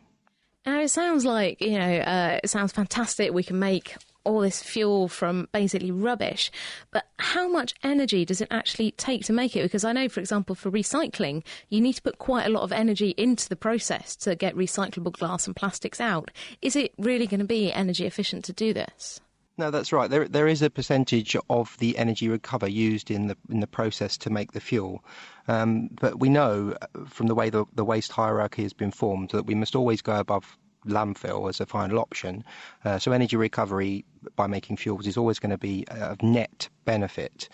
Now, it sounds like, it sounds fantastic. We can make all this fuel from basically rubbish, but how much energy does it actually take to make it? Because I know, for example, for recycling, you need to put quite a lot of energy into the process to get recyclable glass and plastics out. Is it really going to be energy efficient to do this? No, that's right. There is a percentage of the energy recover used in the process to make the fuel. But we know from the way the waste hierarchy has been formed that we must always go above landfill as a final option. So energy recovery by making fuels is always going to be of net benefit.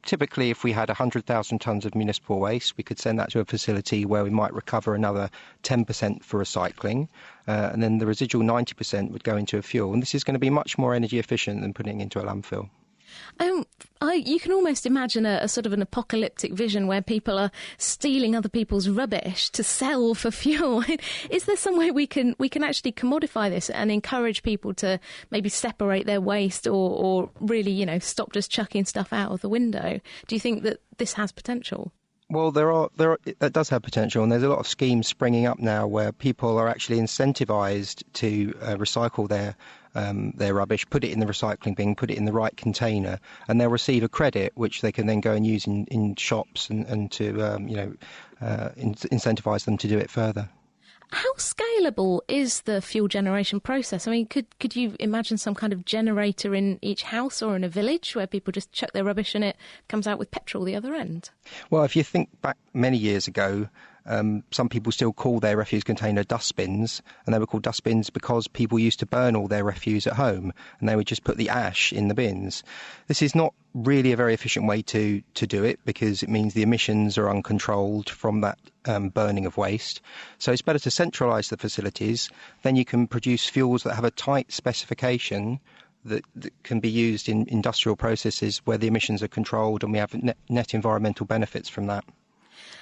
Typically, if we had 100,000 tonnes of municipal waste, we could send that to a facility where we might recover another 10% for recycling, and then the residual 90% would go into a fuel. And this is going to be much more energy efficient than putting it into a landfill. You can almost imagine a sort of an apocalyptic vision where people are stealing other people's rubbish to sell for fuel. Is there some way we can actually commodify this and encourage people to maybe separate their waste or really, stop just chucking stuff out of the window? Do you think that this has potential? Well, that does have potential, and there's a lot of schemes springing up now where people are actually incentivised to recycle their rubbish, put it in the recycling bin, put it in the right container, and they'll receive a credit which they can then go and use in shops and to incentivise them to do it further. How scalable is the fuel generation process? I mean, could you imagine some kind of generator in each house or in a village where people just chuck their rubbish and it comes out with petrol the other end? Well, if you think back many years ago, Some people still call their refuse container dustbins, and they were called dustbins because people used to burn all their refuse at home, and they would just put the ash in the bins. This is not really a very efficient way to do it, because it means the emissions are uncontrolled from that burning of waste. So it's better to centralise the facilities. Then you can produce fuels that have a tight specification that can be used in industrial processes where the emissions are controlled, and we have net environmental benefits from that.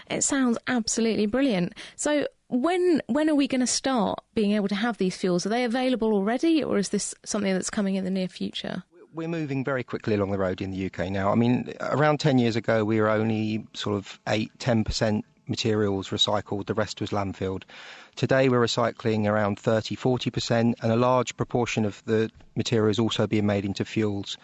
It sounds absolutely brilliant. So when are we going to start being able to have these fuels? Are they available already, or is this something that's coming in the near future? We're moving very quickly along the road in the UK now. I mean, around 10 years ago, we were only sort of 8-10% materials recycled, the rest was landfilled. Today we're recycling around 30-40%, and a large proportion of the material is also being made into fuels.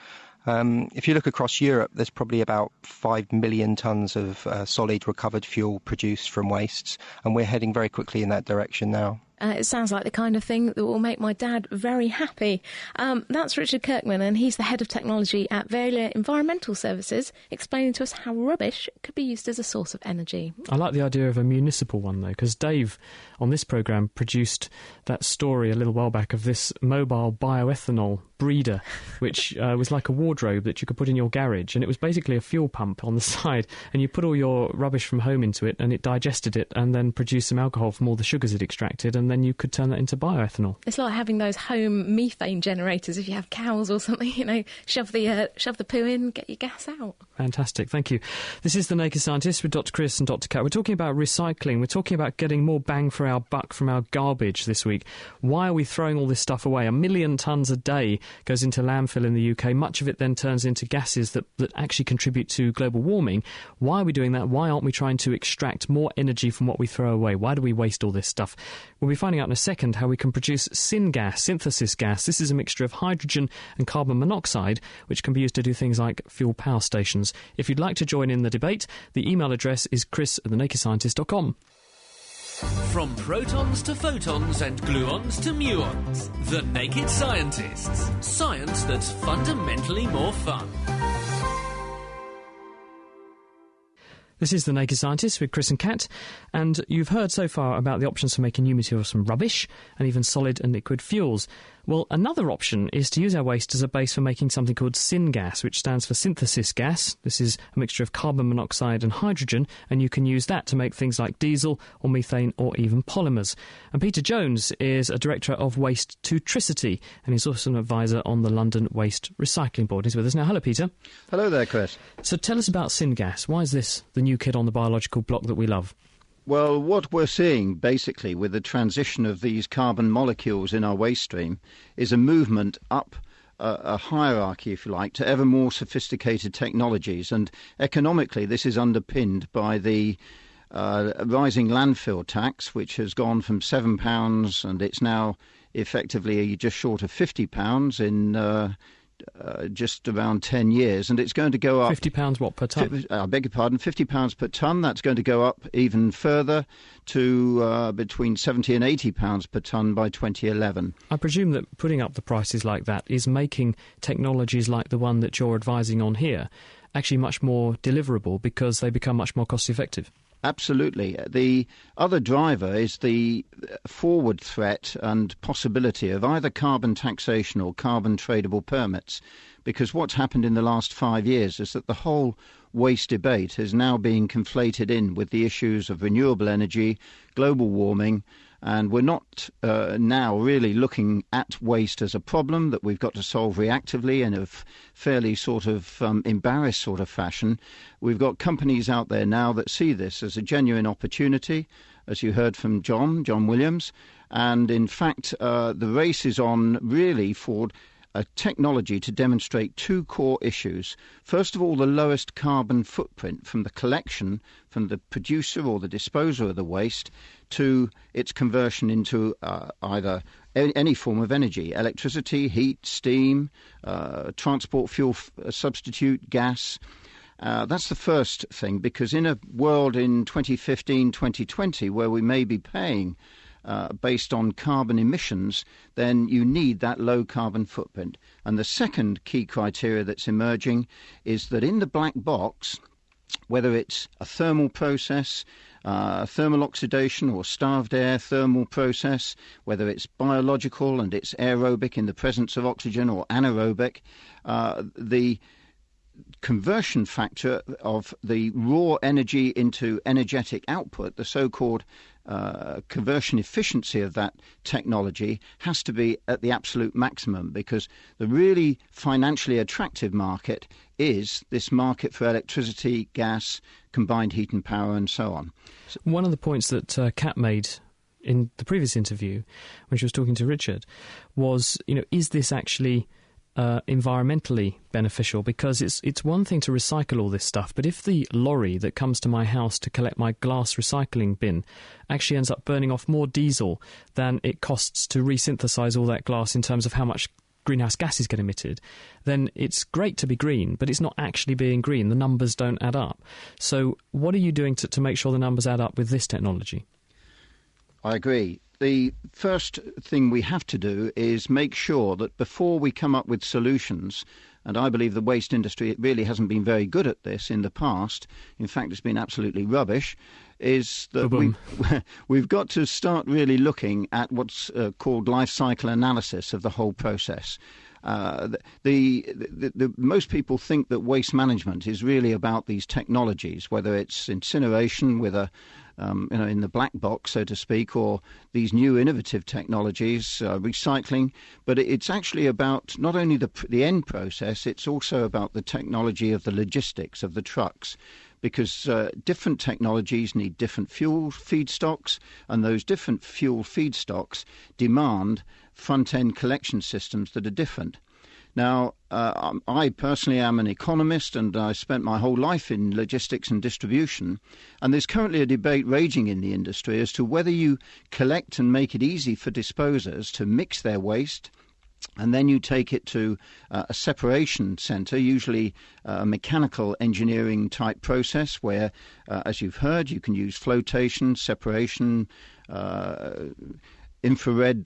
If you look across Europe, there's probably about 5 million tonnes of solid recovered fuel produced from wastes, and we're heading very quickly in that direction now. It sounds like the kind of thing that will make my dad very happy. That's Richard Kirkman, and he's the Head of Technology at Veolia Environmental Services, explaining to us how rubbish could be used as a source of energy. I like the idea of a municipal one, though, because Dave, on this programme, produced that story a little while back of this mobile bioethanol breeder, which was like a wardrobe that you could put in your garage, and it was basically a fuel pump on the side, and you put all your rubbish from home into it, and it digested it, and then produced some alcohol from all the sugars it extracted, and then you could turn that into bioethanol. It's like having those home methane generators if you have cows or something, shove the poo in, get your gas out. Fantastic, thank you. This is The Naked Scientist with Dr. Chris and Dr. Kat. We're talking about recycling. We're talking about getting more bang for our buck from our garbage this week. Why are we throwing all this stuff away? 1 million tonnes a day goes into landfill in the UK. Much of it then turns into gases that actually contribute to global warming. Why are we doing that? Why aren't we trying to extract more energy from what we throw away? Why do we waste all this stuff? We'll be finding out in a second how we can produce syngas, synthesis gas. This is a mixture of hydrogen and carbon monoxide, which can be used to do things like fuel power stations. If you'd like to join in the debate, the email address is chris@thenakedscientist.com. From protons to photons and gluons to muons, The Naked Scientists. Science that's fundamentally more fun. This is The Naked Scientist with Chris and Kat, and you've heard so far about the options for making new materials from rubbish and even solid and liquid fuels. Well, another option is to use our waste as a base for making something called syngas, which stands for synthesis gas. This is a mixture of carbon monoxide and hydrogen, and you can use that to make things like diesel or methane or even polymers. And Peter Jones is a director of Waste to Tricity, and he's also an advisor on the London Waste Recycling Board. He's with us now. Hello, Peter. Hello there, Chris. So tell us about syngas. Why is this the new kid on the biological block that we love? Well, what we're seeing, basically, with the transition of these carbon molecules in our waste stream is a movement up a hierarchy, if you like, to ever more sophisticated technologies. And economically, this is underpinned by the rising landfill tax, which has gone from £7, and it's now effectively just short of £50 in just around 10 years, and it's going to go up... £50 what, per tonne? I beg your pardon, £50 per tonne. That's going to go up even further to between £70 and £80 per tonne by 2011. I presume that putting up the prices like that is making technologies like the one that you're advising on here actually much more deliverable because they become much more cost-effective. Absolutely. The other driver is the forward threat and possibility of either carbon taxation or carbon tradable permits, because what's happened in the last 5 years is that the whole waste debate is now being conflated in with the issues of renewable energy, global warming, and we're not now really looking at waste as a problem that we've got to solve reactively in a fairly sort of embarrassed sort of fashion. We've got companies out there now that see this as a genuine opportunity, as you heard from John Williams. And in fact, the race is on really for a technology to demonstrate two core issues. First of all, the lowest carbon footprint from the collection, from the producer or the disposer of the waste, to its conversion into either any form of energy, electricity, heat, steam, transport fuel substitute, gas. That's the first thing, because in a world in 2015, 2020, where we may be paying based on carbon emissions, then you need that low carbon footprint. And the second key criteria that's emerging is that in the black box, whether it's a thermal process, thermal oxidation or starved air thermal process, whether it's biological and it's aerobic in the presence of oxygen or anaerobic, the conversion factor of the raw energy into energetic output, the so-called conversion efficiency of that technology has to be at the absolute maximum, because the really financially attractive market is this market for electricity, gas, combined heat and power, and so on. One of the points that Kat made in the previous interview when she was talking to Richard was, is this actually environmentally beneficial? Because it's one thing to recycle all this stuff, but if the lorry that comes to my house to collect my glass recycling bin actually ends up burning off more diesel than it costs to resynthesize all that glass in terms of how much greenhouse gases get emitted, then it's great to be green, but it's not actually being green. The numbers don't add up. So what are you doing to make sure the numbers add up with this technology? I agree. The first thing we have to do is make sure that before we come up with solutions, and I believe the waste industry really hasn't been very good at this in the past, in fact it's been absolutely rubbish, is that we've got to start really looking at what's called life cycle analysis of the whole process. Most people think that waste management is really about these technologies, whether it's incineration with in the black box, so to speak, or these new innovative technologies, recycling. But it's actually about not only the end process, it's also about the technology of the logistics of the trucks, because different technologies need different fuel feedstocks, and those different fuel feedstocks demand front-end collection systems that are different. Now, I personally am an economist, and I spent my whole life in logistics and distribution, and there's currently a debate raging in the industry as to whether you collect and make it easy for disposers to mix their waste, and then you take it to a separation centre, usually a mechanical engineering type process where, as you've heard, you can use flotation, separation, infrared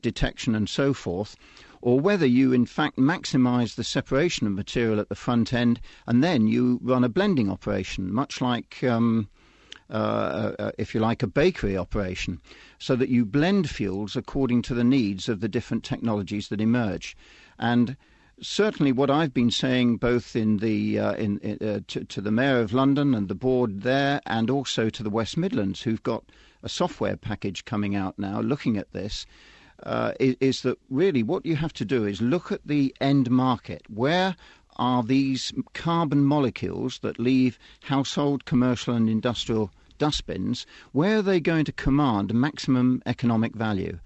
detection and so forth, or whether you in fact maximise the separation of material at the front end and then you run a blending operation, much like, if you like, a bakery operation, so that you blend fuels according to the needs of the different technologies that emerge. And certainly what I've been saying both in the to the Mayor of London and the board there, and also to the West Midlands, who've got a software package coming out now looking at this, is that really what you have to do is look at the end market. Where are these carbon molecules that leave household, commercial and industrial dustbins, where are they going to command maximum economic value?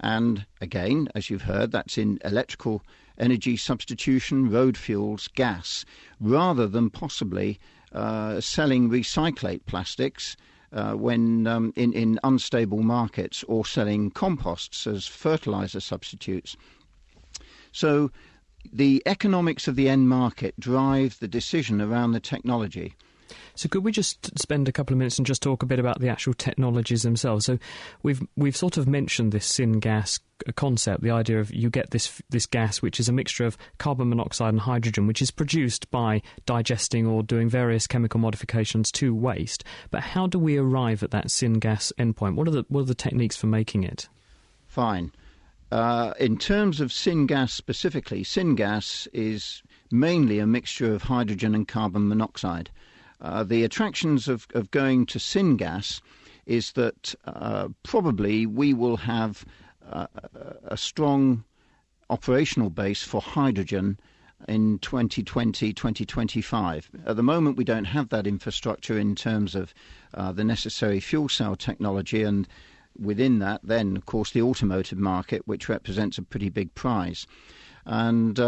And again, as you've heard, that's in electrical energy substitution, road fuels, gas, rather than possibly selling recyclate plastics when in unstable markets, or selling composts as fertilizer substitutes. So the economics of the end market drive the decision around the technology. So could we just spend a couple of minutes and just talk a bit about the actual technologies themselves? So we've sort of mentioned this syngas concept, the idea of you get this gas which is a mixture of carbon monoxide and hydrogen, which is produced by digesting or doing various chemical modifications to waste. But how do we arrive at that syngas endpoint? What are the techniques for making it? Fine. In terms of syngas specifically, syngas is mainly a mixture of hydrogen and carbon monoxide. The attractions of going to syngas is that probably we will have a strong operational base for hydrogen in 2020, 2025. At the moment, we don't have that infrastructure in terms of the necessary fuel cell technology, and within that, then, of course, the automotive market, which represents a pretty big prize. And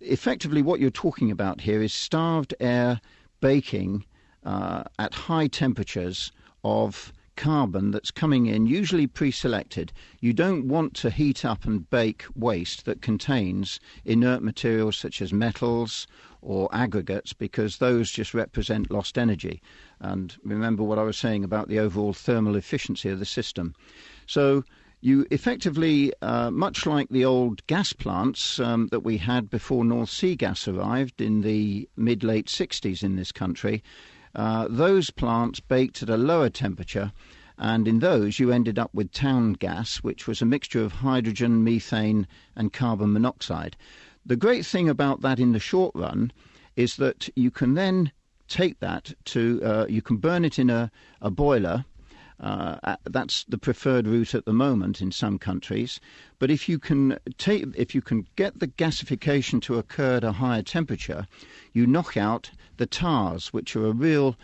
effectively, what you're talking about here is starved air baking at high temperatures of carbon that's coming in, usually pre-selected. You don't want to heat up and bake waste that contains inert materials such as metals or aggregates, because those just represent lost energy. And remember what I was saying about the overall thermal efficiency of the system. So you effectively, much like the old gas plants that we had before North Sea gas arrived in the mid-late 60s in this country, those plants baked at a lower temperature, and in those you ended up with town gas, which was a mixture of hydrogen, methane and carbon monoxide. The great thing about that in the short run is that you can then take that to, you can burn it in a boiler. That's the preferred route at the moment in some countries. But if you can get the gasification to occur at a higher temperature, you knock out the tars, which are a real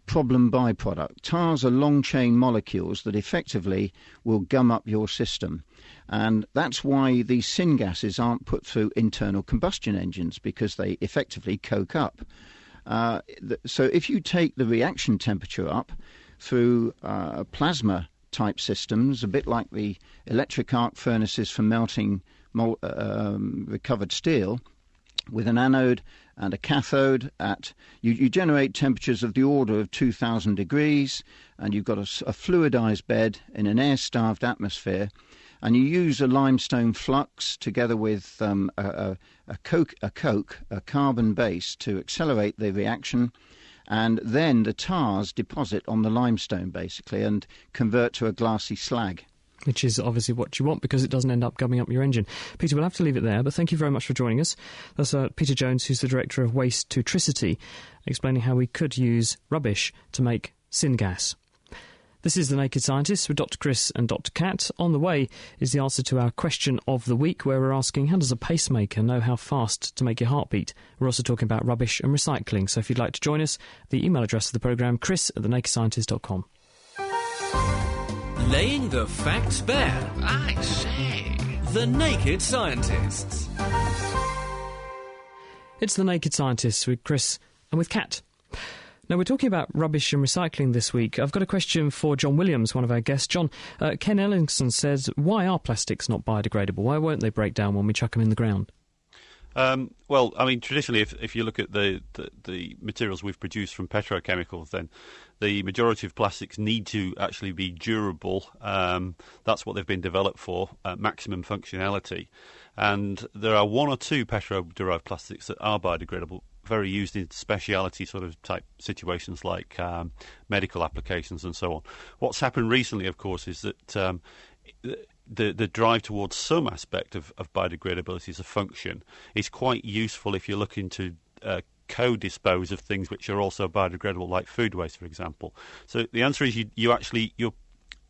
problem byproduct. Tars are long-chain molecules that effectively will gum up your system. And that's why these syngases aren't put through internal combustion engines, because they effectively coke up. So if you take the reaction temperature up through plasma-type systems, a bit like the electric arc furnaces for melting recovered steel, with an anode and a cathode, you generate temperatures of the order of 2,000 degrees, and you've got a fluidized bed in an air-starved atmosphere, and you use a limestone flux together with a carbon base to accelerate the reaction, and then the tars deposit on the limestone basically and convert to a glassy slag. Which is obviously what you want, because it doesn't end up gumming up your engine. Peter, we'll have to leave it there, but thank you very much for joining us. That's Peter Jones, who's the Director of Waste to Tricity, explaining how we could use rubbish to make syngas. This is The Naked Scientists with Dr. Chris and Dr. Kat. On the way is the answer to our question of the week, where we're asking, how does a pacemaker know how fast to make your heart beat? We're also talking about rubbish and recycling. So if you'd like to join us, the email address of the programme, chris@thenakedscientist.com. Laying the facts bare. I say. The Naked Scientists. It's The Naked Scientists with Chris and with Kat. Now, we're talking about rubbish and recycling this week. I've got a question for John Williams, one of our guests. John, Ken Ellingson says, why are plastics not biodegradable? Why won't they break down when we chuck them in the ground? Well, I mean, traditionally, if you look at the materials we've produced from petrochemicals, then the majority of plastics need to actually be durable. That's what they've been developed for, maximum functionality. And there are one or two petro-derived plastics that are biodegradable, very used in speciality sort of type situations like medical applications and so on. What's happened recently, of course, is that the drive towards some aspect of biodegradability as a function is quite useful if you're looking to co-dispose of things which are also biodegradable, like food waste, for example. So the answer is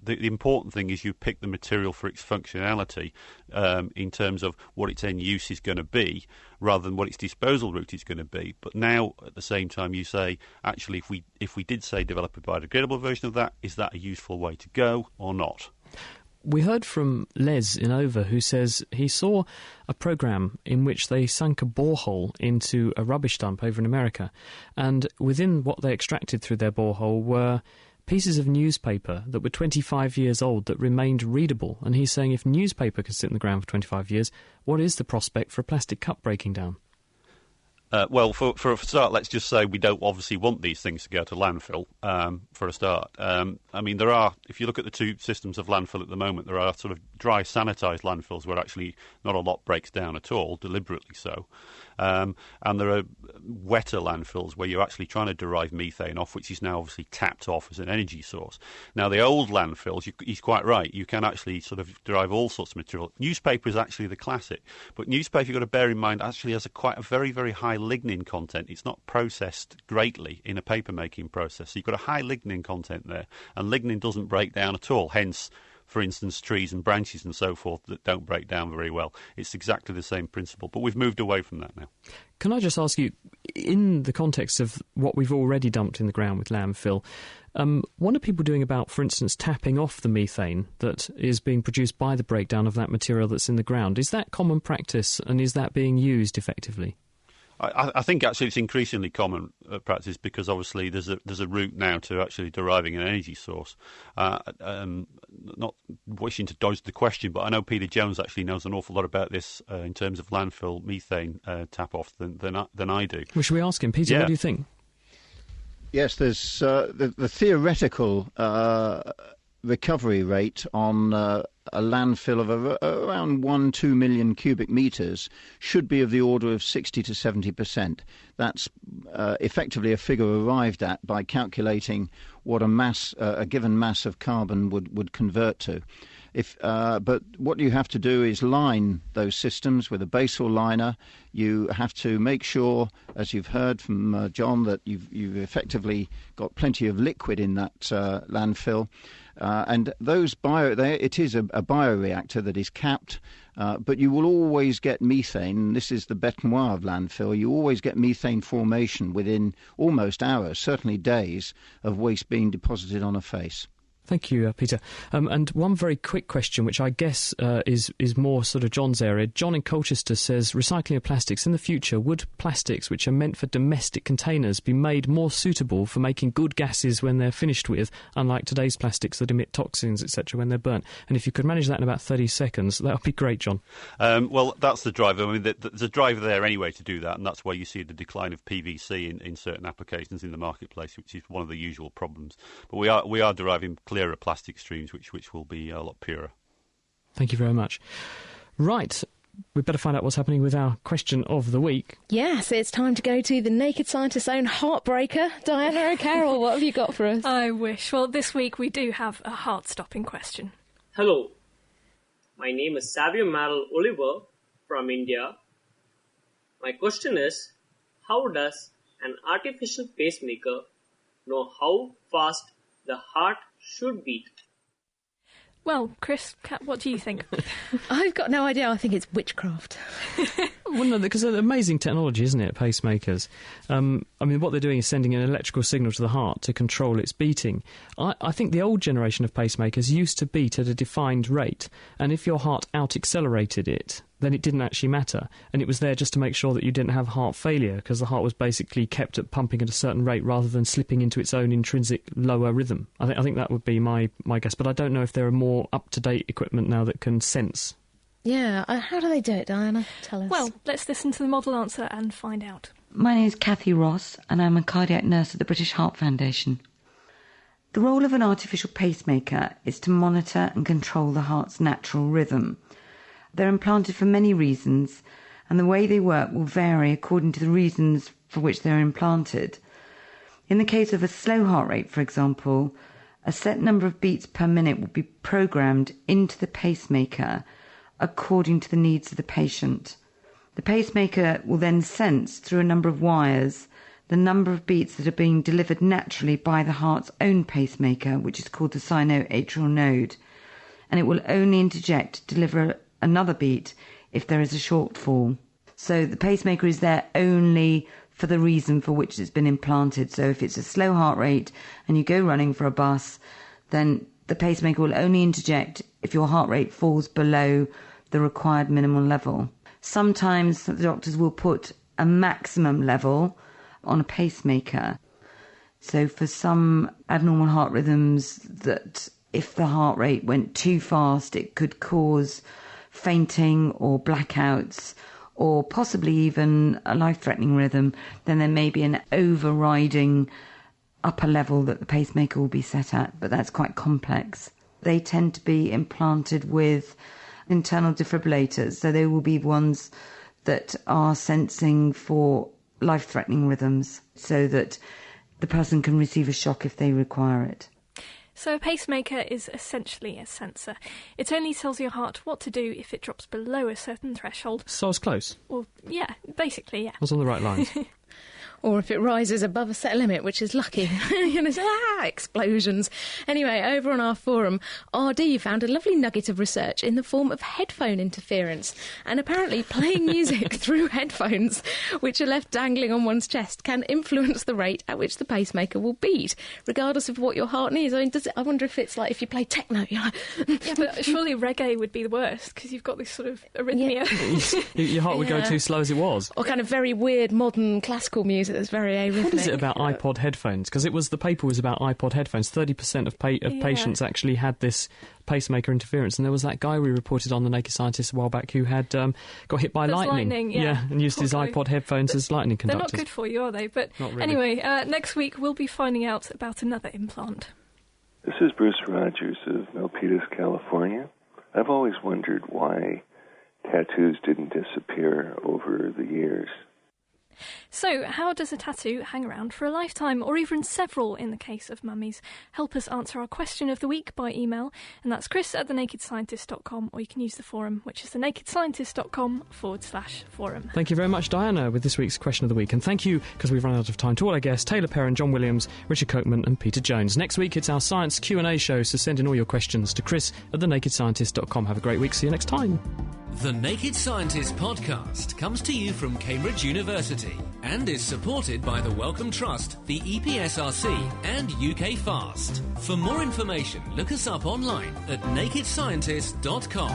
the important thing is you pick the material for its functionality in terms of what its end use is going to be, rather than what its disposal route is going to be. But now, at the same time, you say, actually, if we did say develop a biodegradable version of that, is that a useful way to go or not? We heard from Les in Over, who says he saw a programme in which they sunk a borehole into a rubbish dump over in America, and within what they extracted through their borehole were pieces of newspaper that were 25 years old that remained readable. And he's saying, if newspaper can sit in the ground for 25 years, what is the prospect for a plastic cup breaking down? Well, for a start, let's just say we don't obviously want these things to go to landfill, for a start. I mean, there are, if you look at the two systems of landfill at the moment, there are sort of dry sanitised landfills where actually not a lot breaks down at all, deliberately so. And there are wetter landfills where you're actually trying to derive methane off, which is now obviously tapped off as an energy source. Now, the old landfills, he's quite right, you can actually sort of derive all sorts of material. Newspaper is actually the classic, but newspaper, you've got to bear in mind, actually has quite a very, very high lignin content. It's not processed greatly in a paper-making process. So you've got a high lignin content there, and lignin doesn't break down at all, hence, for instance, trees and branches and so forth that don't break down very well. It's exactly the same principle, but we've moved away from that now. Can I just ask you, in the context of what we've already dumped in the ground with landfill, what are people doing about, for instance, tapping off the methane that is being produced by the breakdown of that material that's in the ground? Is that common practice, and is that being used effectively? I think actually it's increasingly common practice, because obviously there's a route now to actually deriving an energy source. Not wishing to dodge the question, but I know Peter Jones actually knows an awful lot about this in terms of landfill methane tap-off than I do. Well, should we ask him? Peter, What do you think? Yes, there's the theoretical recovery rate on a landfill of around 1-2 million cubic metres should be of the order of 60 to 70%. That's effectively a figure arrived at by calculating what a given mass of carbon would convert to. But what you have to do is line those systems with a basal liner. You have to make sure, as you've heard from John, that you've effectively got plenty of liquid in that landfill. And those it is a bioreactor that is capped, but you will always get methane. This is the bête noire of landfill. You always get methane formation within almost hours, certainly days, of waste being deposited on a face. Thank you, Peter. And one very quick question, which I guess is more sort of John's area. John in Colchester says, recycling of plastics. In the future, would plastics which are meant for domestic containers be made more suitable for making good gases when they're finished with, unlike today's plastics that emit toxins, etc., when they're burnt? And if you could manage that in about 30 seconds, that would be great, John. Well, that's the driver. I mean, there's a driver there anyway to do that, and that's why you see the decline of PVC in certain applications in the marketplace, which is one of the usual problems. But we are deriving clearer plastic streams, which will be a lot purer. Thank you very much. Right, we'd better find out what's happening with our question of the week. Yes, it's time to go to the Naked Scientist's own heartbreaker. Diana O'Carroll, what have you got for us? I wish. Well, this week we do have a heart-stopping question. Hello, my name is Savio Marl Oliver from India. My question is, how does an artificial pacemaker know how fast the heart should beat? Well, Chris, Kat, what do you think? I've got no idea. I think it's witchcraft. Well, no, because it's amazing technology, isn't it, pacemakers? I mean, what they're doing is sending an electrical signal to the heart to control its beating. I think the old generation of pacemakers used to beat at a defined rate, and if your heart out-accelerated it, then it didn't actually matter, and it was there just to make sure that you didn't have heart failure, because the heart was basically kept at pumping at a certain rate rather than slipping into its own intrinsic lower rhythm. I think that would be my guess, but I don't know if there are more up-to-date equipment now that can sense. Yeah, how do they do it, Diana? Tell us. Well, let's listen to the model answer and find out. My name is Cathy Ross, and I'm a cardiac nurse at the British Heart Foundation. The role of an artificial pacemaker is to monitor and control the heart's natural rhythm. They're implanted for many reasons, and the way they work will vary according to the reasons for which they're implanted. In the case of a slow heart rate, for example, a set number of beats per minute will be programmed into the pacemaker according to the needs of the patient. The pacemaker will then sense through a number of wires the number of beats that are being delivered naturally by the heart's own pacemaker, which is called the sinoatrial node, and it will only interject to deliver another beat if there is a shortfall. So the pacemaker is there only for the reason for which it's been implanted. So if it's a slow heart rate and you go running for a bus, then the pacemaker will only interject if your heart rate falls below the required minimal level. Sometimes the doctors will put a maximum level on a pacemaker. So for some abnormal heart rhythms, that if the heart rate went too fast, it could cause fainting or blackouts, or possibly even a life-threatening rhythm, then there may be an overriding upper level that the pacemaker will be set at, but that's quite complex. They tend to be implanted with internal defibrillators, so they will be ones that are sensing for life-threatening rhythms, so that the person can receive a shock if they require it. So a pacemaker is essentially a sensor. It only tells your heart what to do if it drops below a certain threshold. So I was close. Well, yeah, basically, yeah. I was on the right lines. Or if it rises above a set limit, which is lucky. Explosions. Anyway, over on our forum, RD found a lovely nugget of research in the form of headphone interference. And apparently playing music through headphones, which are left dangling on one's chest, can influence the rate at which the pacemaker will beat, regardless of what your heart needs. I mean, I wonder if it's like if you play techno, you're like... Yeah, but surely reggae would be the worst, because you've got this sort of arrhythmia. Yeah. Your heart would go too slow as it was. Or kind of very weird modern classical music that's very arrhythmic. What is it about iPod headphones? Because the paper was about iPod headphones. 30% of patients actually had this pacemaker interference, and there was that guy we reported on the Naked Scientist a while back who had got hit by lightning. Yeah, and used his iPod headphones as lightning conductors. They're not good for you, are they? But not really. Anyway, next week we'll be finding out about another implant. This is Bruce Rogers of Milpitas, California. I've always wondered why tattoos didn't disappear over the years. So, how does a tattoo hang around for a lifetime, or even several in the case of mummies? Help us answer our question of the week by email, and that's chris@thenakedscientist.com, or you can use the forum, which is thenakedscientist.com/forum. Thank you very much, Diana, with this week's question of the week. And thank you, because we've run out of time, to all our guests, Taylor Perrin, John Williams, Richard Cokeman and Peter Jones. Next week, it's our science Q&A show, so send in all your questions to chris@thenakedscientist.com. Have a great week. See you next time. The Naked Scientist podcast comes to you from Cambridge University and is supported by the Wellcome Trust, the EPSRC and UK FAST. For more information, look us up online at nakedscientist.com.